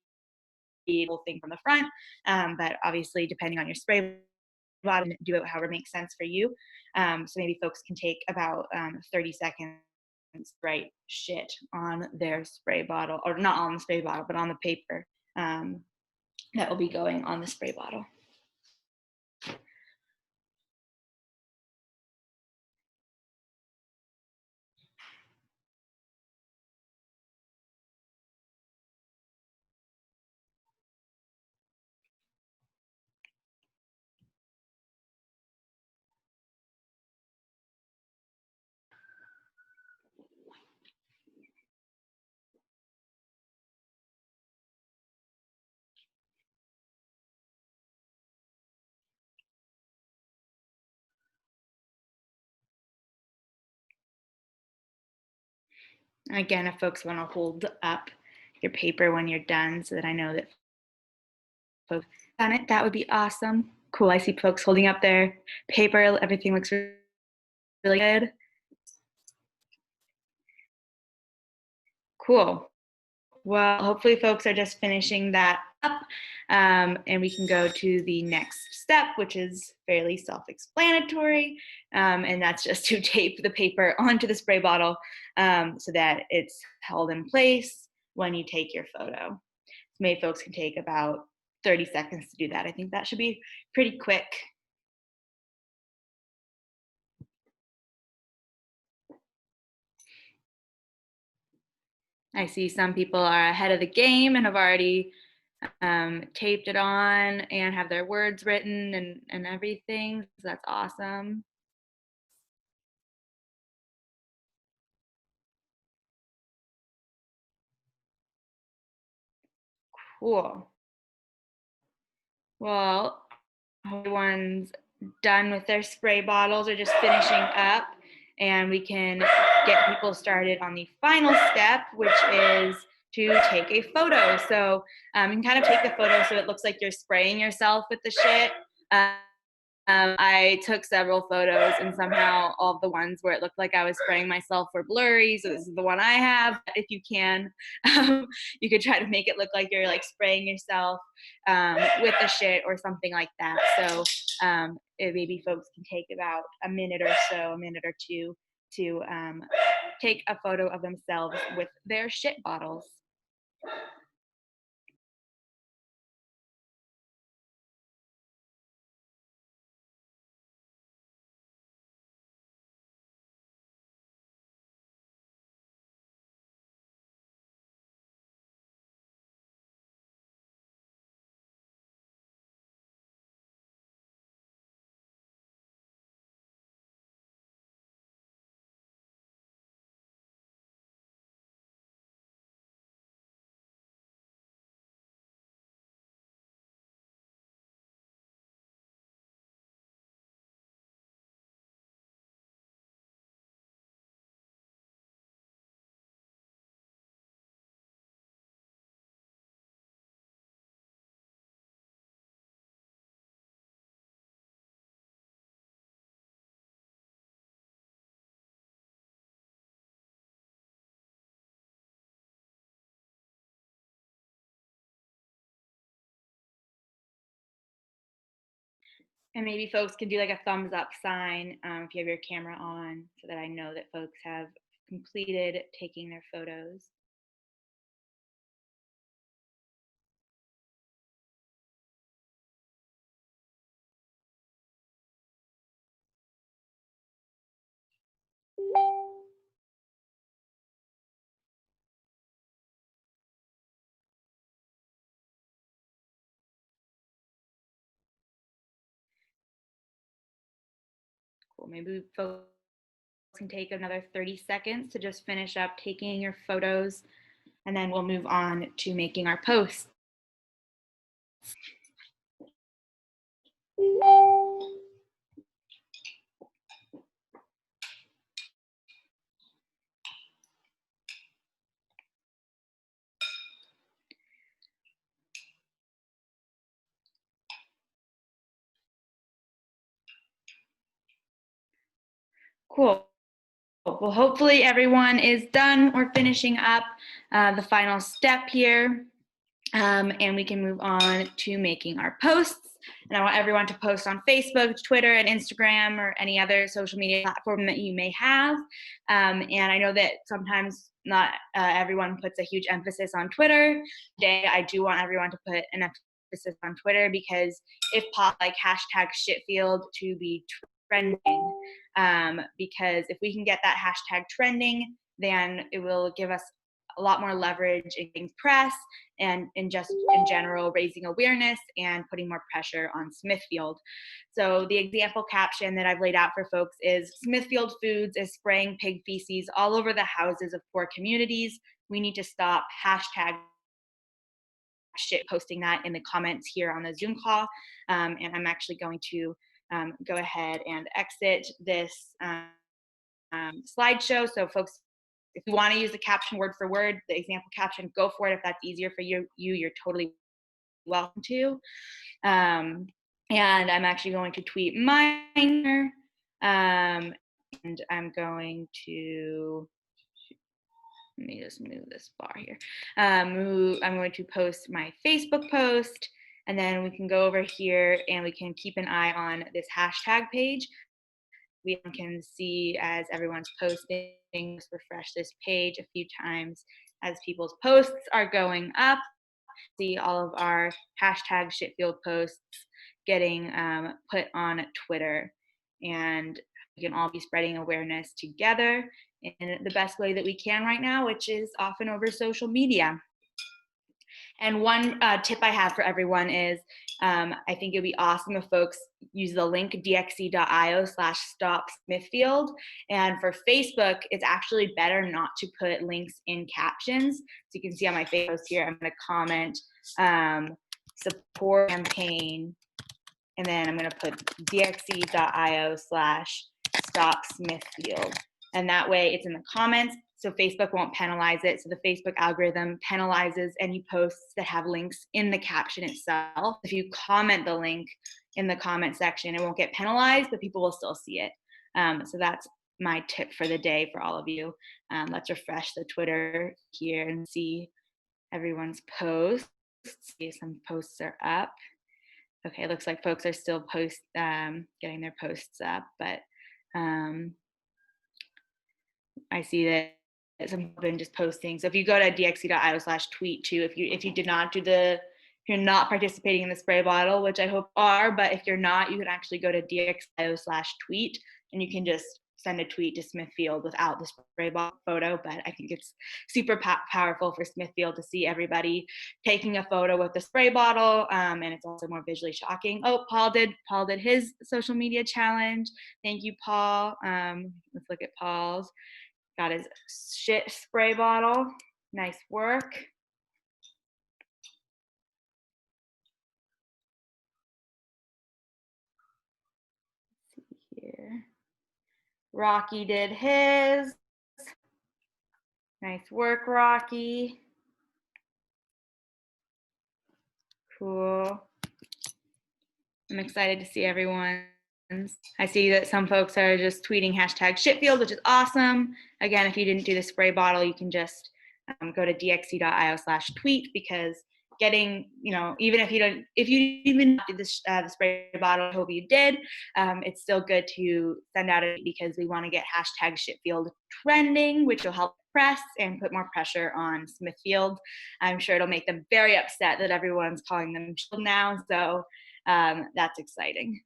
the whole thing from the front, but obviously depending on your spray bottle, do it however makes sense for you. So maybe folks can take about 30 seconds to write shit on their spray bottle, or not on the spray bottle, but on the paper that will be going on the spray bottle. Again, if folks want to hold up your paper when you're done so that I know that folks done it, that would be awesome. Cool, I see folks holding up their paper. Everything looks really good. Cool. Well, hopefully folks are just finishing that up, and we can go to the next step, which is fairly self-explanatory, and that's just to tape the paper onto the spray bottle so that it's held in place when you take your photo. So maybe folks can take about 30 seconds to do that. I think that should be pretty quick. I see some people are ahead of the game and have already taped it on and have their words written and everything. So that's awesome. Cool. Well, everyone's done with their spray bottles or just finishing up, and we can get people started on the final step, which is to take a photo. So you can kind of take the photo so it looks like you're spraying yourself with the shit. I took several photos, and somehow all of the ones where it looked like I was spraying myself were blurry. So this is the one I have. If you can, you could try to make it look like you're like spraying yourself with the shit or something like that. So maybe folks can take about a minute or so, a minute or two to take a photo of themselves with their shit bottles. And maybe folks can do like a thumbs up sign if you have your camera on so that I know that folks have completed taking their photos. Cool, maybe folks can take another 30 seconds to just finish up taking your photos, and then we'll move on to making our posts. Cool. Well, hopefully everyone is done or finishing up the final step here. And we can move on to making our posts. And I want everyone to post on Facebook, Twitter, and Instagram, or any other social media platform that you may have. And I know that sometimes not everyone puts a huge emphasis on Twitter. Today, I do want everyone to put an emphasis on Twitter, because if like hashtag Shitfield to be trending, because if we can get that hashtag trending, then it will give us a lot more leverage in getting press and just in general raising awareness and putting more pressure on Smithfield. So the example caption that I've laid out for folks is: Smithfield Foods is spraying pig feces all over the houses of poor communities. We need to stop. Hashtag shit posting that in the comments here on the Zoom call. And I'm actually going to go ahead and exit this slideshow so folks if you want to use the caption word for word, the example caption, go for it. If that's easier for you, you're totally welcome to. And I'm actually going to tweet mine. And I'm going to, let me just move this bar here. I'm going to post my Facebook post, and then we can go over here and we can keep an eye on this hashtag page. We can see as everyone's posting, just refresh this page a few times as people's posts are going up. See all of our hashtag Shitfield posts getting put on Twitter, and we can all be spreading awareness together in the best way that we can right now, which is often over social media. And one tip I have for everyone is I think it'd be awesome if folks use the link dxe.io/stop-Smithfield. And for Facebook, it's actually better not to put links in captions. So you can see on my Facebook post here, I'm going to comment support campaign, and then I'm going to put dxe.io/stop-Smithfield. And that way it's in the comments, so Facebook won't penalize it. So the Facebook algorithm penalizes any posts that have links in the caption itself. If you comment the link in the comment section, it won't get penalized, but people will still see it. So that's my tip for the day for all of you. Let's refresh the Twitter here and see everyone's posts. See if some posts are up. Okay, it looks like folks are still getting their posts up, but I see that some have been just posting. So if you go to dxe.io/tweet too, if you did not do if you're not participating in the spray bottle, which I hope are, but if you're not, you can actually go to dxe.io/tweet, and you can just send a tweet to Smithfield without the spray bottle photo. But I think it's super powerful for Smithfield to see everybody taking a photo with the spray bottle, and it's also more visually shocking. Oh, Paul did his social media challenge. Thank you, Paul. Let's look at Paul's. Got his shit spray bottle. Nice work. Let's see here. Rocky did his. Nice work, Rocky. Cool. I'm excited to see everyone's. I see that some folks are just tweeting hashtag Shitfield, which is awesome. Again, if you didn't do the spray bottle, you can just go to dxe.io/tweet, because getting, even if you even do the spray bottle, I hope you did, it's still good to send out it, because we want to get hashtag Shitfield trending, which will help press and put more pressure on Smithfield. I'm sure it'll make them very upset that everyone's calling them Shield now, so that's exciting.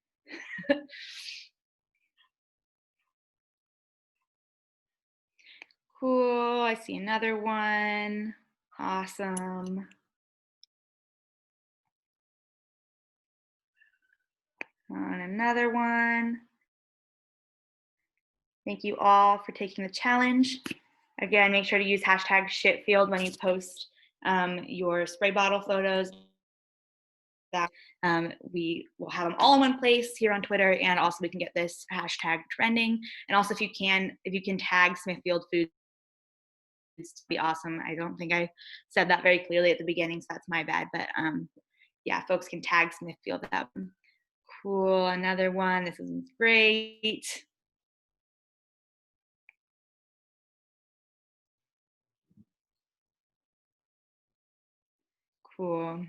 Cool, I see another one. Awesome. On another one. Thank you all for taking the challenge. Again, make sure to use hashtag Shitfield when you post your spray bottle photos. We will have them all in one place here on Twitter, and also we can get this hashtag trending. And also, if you can tag Smithfield Foods, to be awesome. I don't think I said that very clearly at the beginning, so that's my bad. But yeah, folks can tag Smithfield. That one. Cool. Another one. This is great. Cool.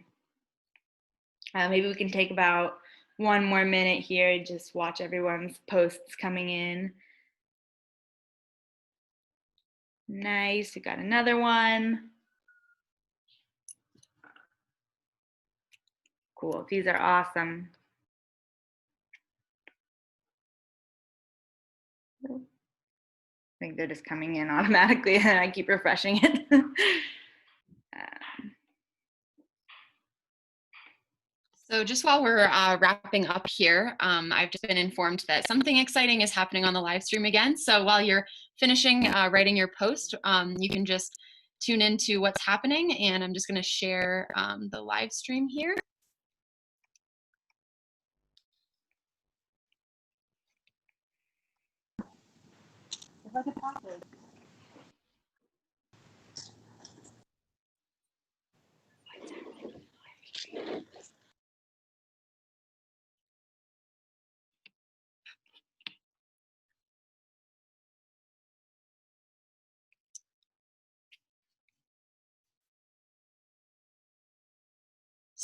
Maybe we can take about one more minute here and just watch everyone's posts coming in. Nice. We got another one. Cool. These are awesome. I think they're just coming in automatically, and I keep refreshing it. So just while we're wrapping up here, I've just been informed that something exciting is happening on the live stream again. So while you're finishing writing your post, you can just tune into what's happening, and I'm just going to share the live stream here.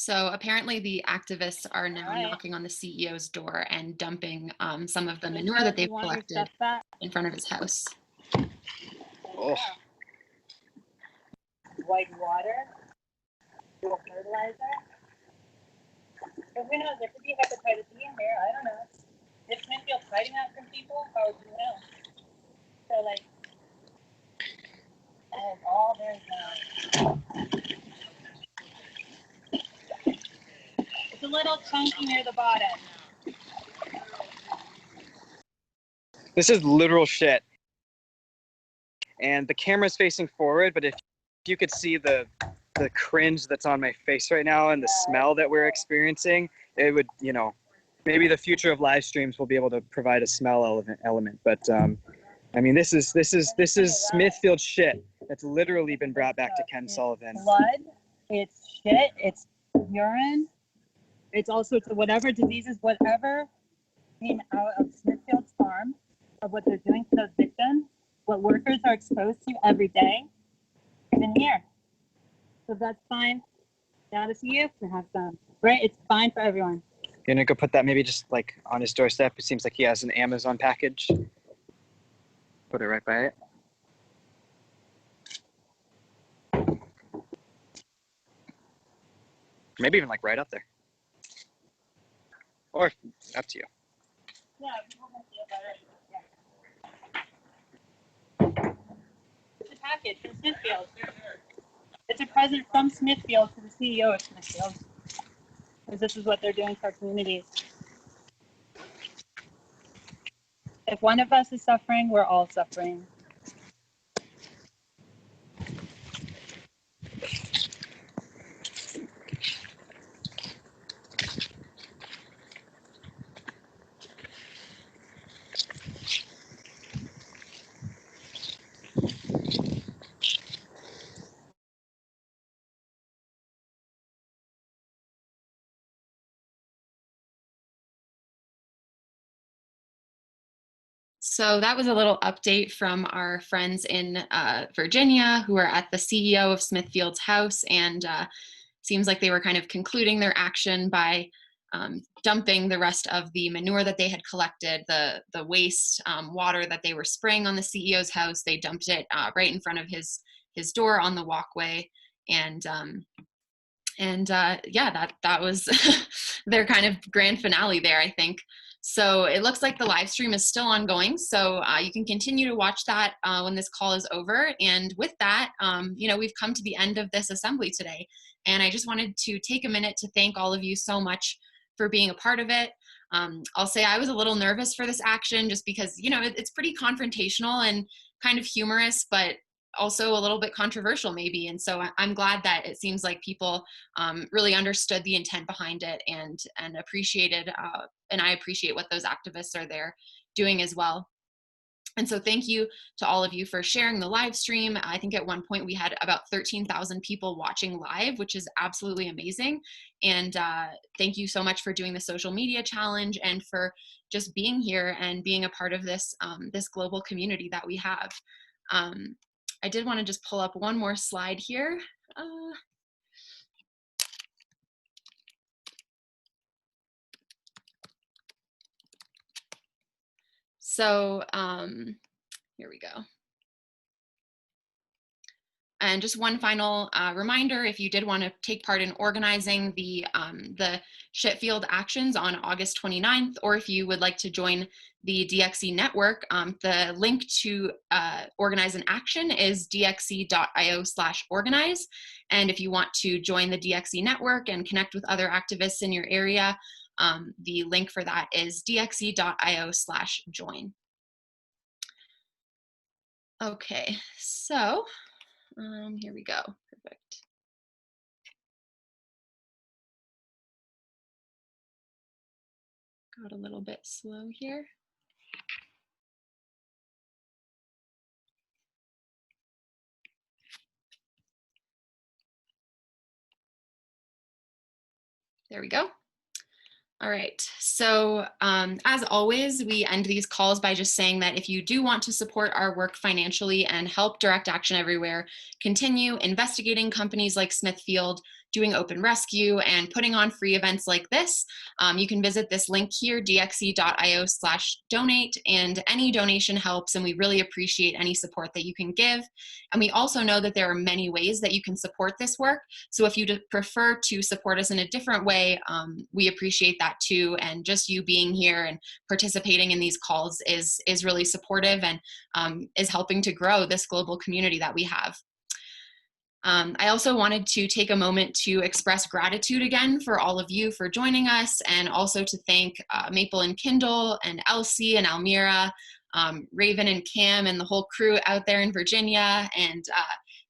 So apparently the activists are now knocking on the CEO's door and dumping some of the manure that they've collected in front of his house. Oh. White water, little fertilizer. But who knows? There could be hepatitis E in there. I don't know. If Smithfield's hiding that from people, how would you know? So like, and all there's it's a little chunky near the bottom. This is literal shit. And the camera's facing forward, but if you could see the cringe that's on my face right now and the smell that we're experiencing, it would, you know, maybe the future of live streams will be able to provide a smell element. But I mean, this is Smithfield shit that's literally been brought back to Ken Sullivan. Blood, it's shit, it's urine, it's all sorts of whatever diseases, whatever came out of Smithfield's farm, of what they're doing to those victims, what workers are exposed to every day, is in here. So that's fine. Now the CEO can have some, right? It's fine for everyone. You're gonna go put that maybe just like on his doorstep. It seems like he has an Amazon package. Put it right by it. Maybe even like right up there. Or up to you. Yeah, people can feel better. Yeah. It's a package from Smithfield. It's a present from Smithfield to the CEO of Smithfield. Because this is what they're doing for our communities. If one of us is suffering, we're all suffering. So that was a little update from our friends in Virginia who are at the CEO of Smithfield's house, and seems like they were kind of concluding their action by dumping the rest of the manure that they had collected, the waste water that they were spraying on the CEO's house. They dumped it right in front of his door on the walkway, and yeah, that was their kind of grand finale there, I think. So it looks like the live stream is still ongoing. So you can continue to watch that when this call is over. And with that, you know, we've come to the end of this assembly today. And I just wanted to take a minute to thank all of you so much for being a part of it. I'll say I was a little nervous for this action just because, you know, it's pretty confrontational and kind of humorous, but also a little bit controversial maybe. And so I'm glad that it seems like people really understood the intent behind it and appreciated, and I appreciate what those activists are there doing as well. And so thank you to all of you for sharing the live stream. I think at one point we had about 13,000 people watching live, which is absolutely amazing. And thank you so much for doing the social media challenge and for just being here and being a part of this, this global community that we have. I did want to just pull up one more slide here. So here we go. And just one final reminder, if you did want to take part in organizing the Shitfield actions on August 29th, or if you would like to join the DXE network, the link to organize an action is dxe.io/organize. And if you want to join the DXE network and connect with other activists in your area, the link for that is dxe.io/join. Okay, so here we go. Perfect. Got a little bit slow here. There we go. All right, so as always, we end these calls by just saying that if you do want to support our work financially and help Direct Action Everywhere continue investigating companies like Smithfield, doing open rescue, and putting on free events like this, you can visit this link here, dxe.io/donate, and any donation helps, and we really appreciate any support that you can give. And we also know that there are many ways that you can support this work, so if you prefer to support us in a different way, we appreciate that too, and just you being here and participating in these calls is really supportive and is helping to grow this global community that we have. I also wanted to take a moment to express gratitude again for all of you for joining us, and also to thank Maple and Kindle and Elsie and Almira, Raven and Cam and the whole crew out there in Virginia, and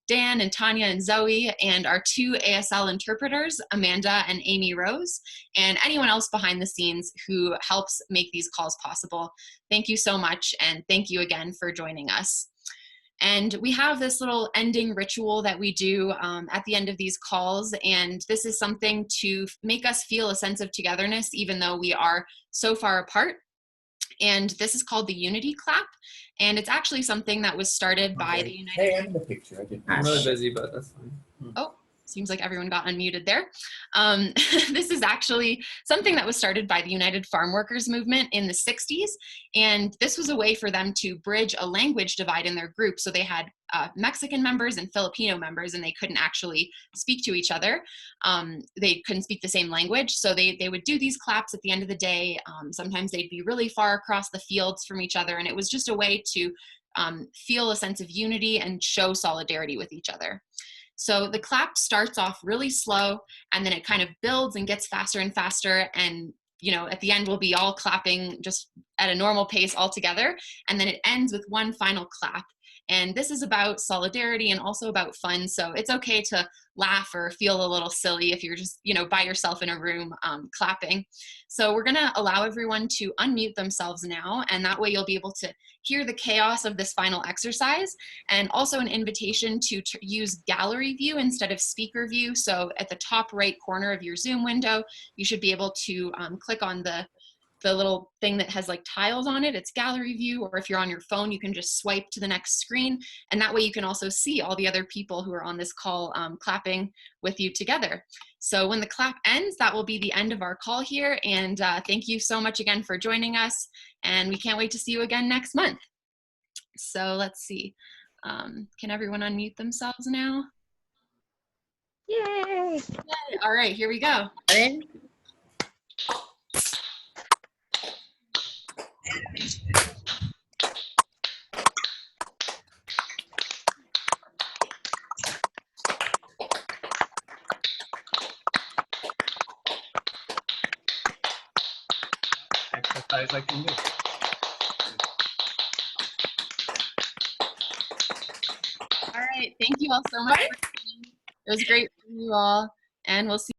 Dan and Tanya and Zoe, and our 2 ASL interpreters, Amanda and Amy Rose, and anyone else behind the scenes who helps make these calls possible. Thank you so much, and thank you again for joining us. And we have this little ending ritual that we do at the end of these calls, and this is something to make us feel a sense of togetherness even though we are so far apart. And this is called the Unity Clap, and it's actually something that was started by the United... Hey, I'm in the picture. I didn't. I'm really busy, but that's fine. Oh, seems like everyone got unmuted there. This is actually something that was started by the United Farm Workers movement in the 60s. And this was a way for them to bridge a language divide in their group. So they had Mexican members and Filipino members, and they couldn't actually speak to each other. They couldn't speak the same language. So they would do these claps at the end of the day. Sometimes they'd be really far across the fields from each other. And it was just a way to feel a sense of unity and show solidarity with each other. So the clap starts off really slow, and then it kind of builds and gets faster and faster. And, you know, at the end, we'll be all clapping just at a normal pace all together. And then it ends with one final clap. And this is about solidarity and also about fun. So it's okay to laugh or feel a little silly if you're just, you know, by yourself in a room clapping. So we're gonna allow everyone to unmute themselves now, and that way you'll be able to hear the chaos of this final exercise, and also an invitation to use gallery view instead of speaker view. So at the top right corner of your Zoom window, you should be able to click on the little thing that has like tiles on it. It's gallery view, or if you're on your phone, you can just swipe to the next screen. And that way you can also see all the other people who are on this call clapping with you together. So when the clap ends, that will be the end of our call here. And thank you so much again for joining us. And we can't wait to see you again next month. So let's see. Can everyone unmute themselves now? Yay! Yay. All right, here we go. Exercise I can do. All right, thank you all so much. It was great seeing you all, and we'll see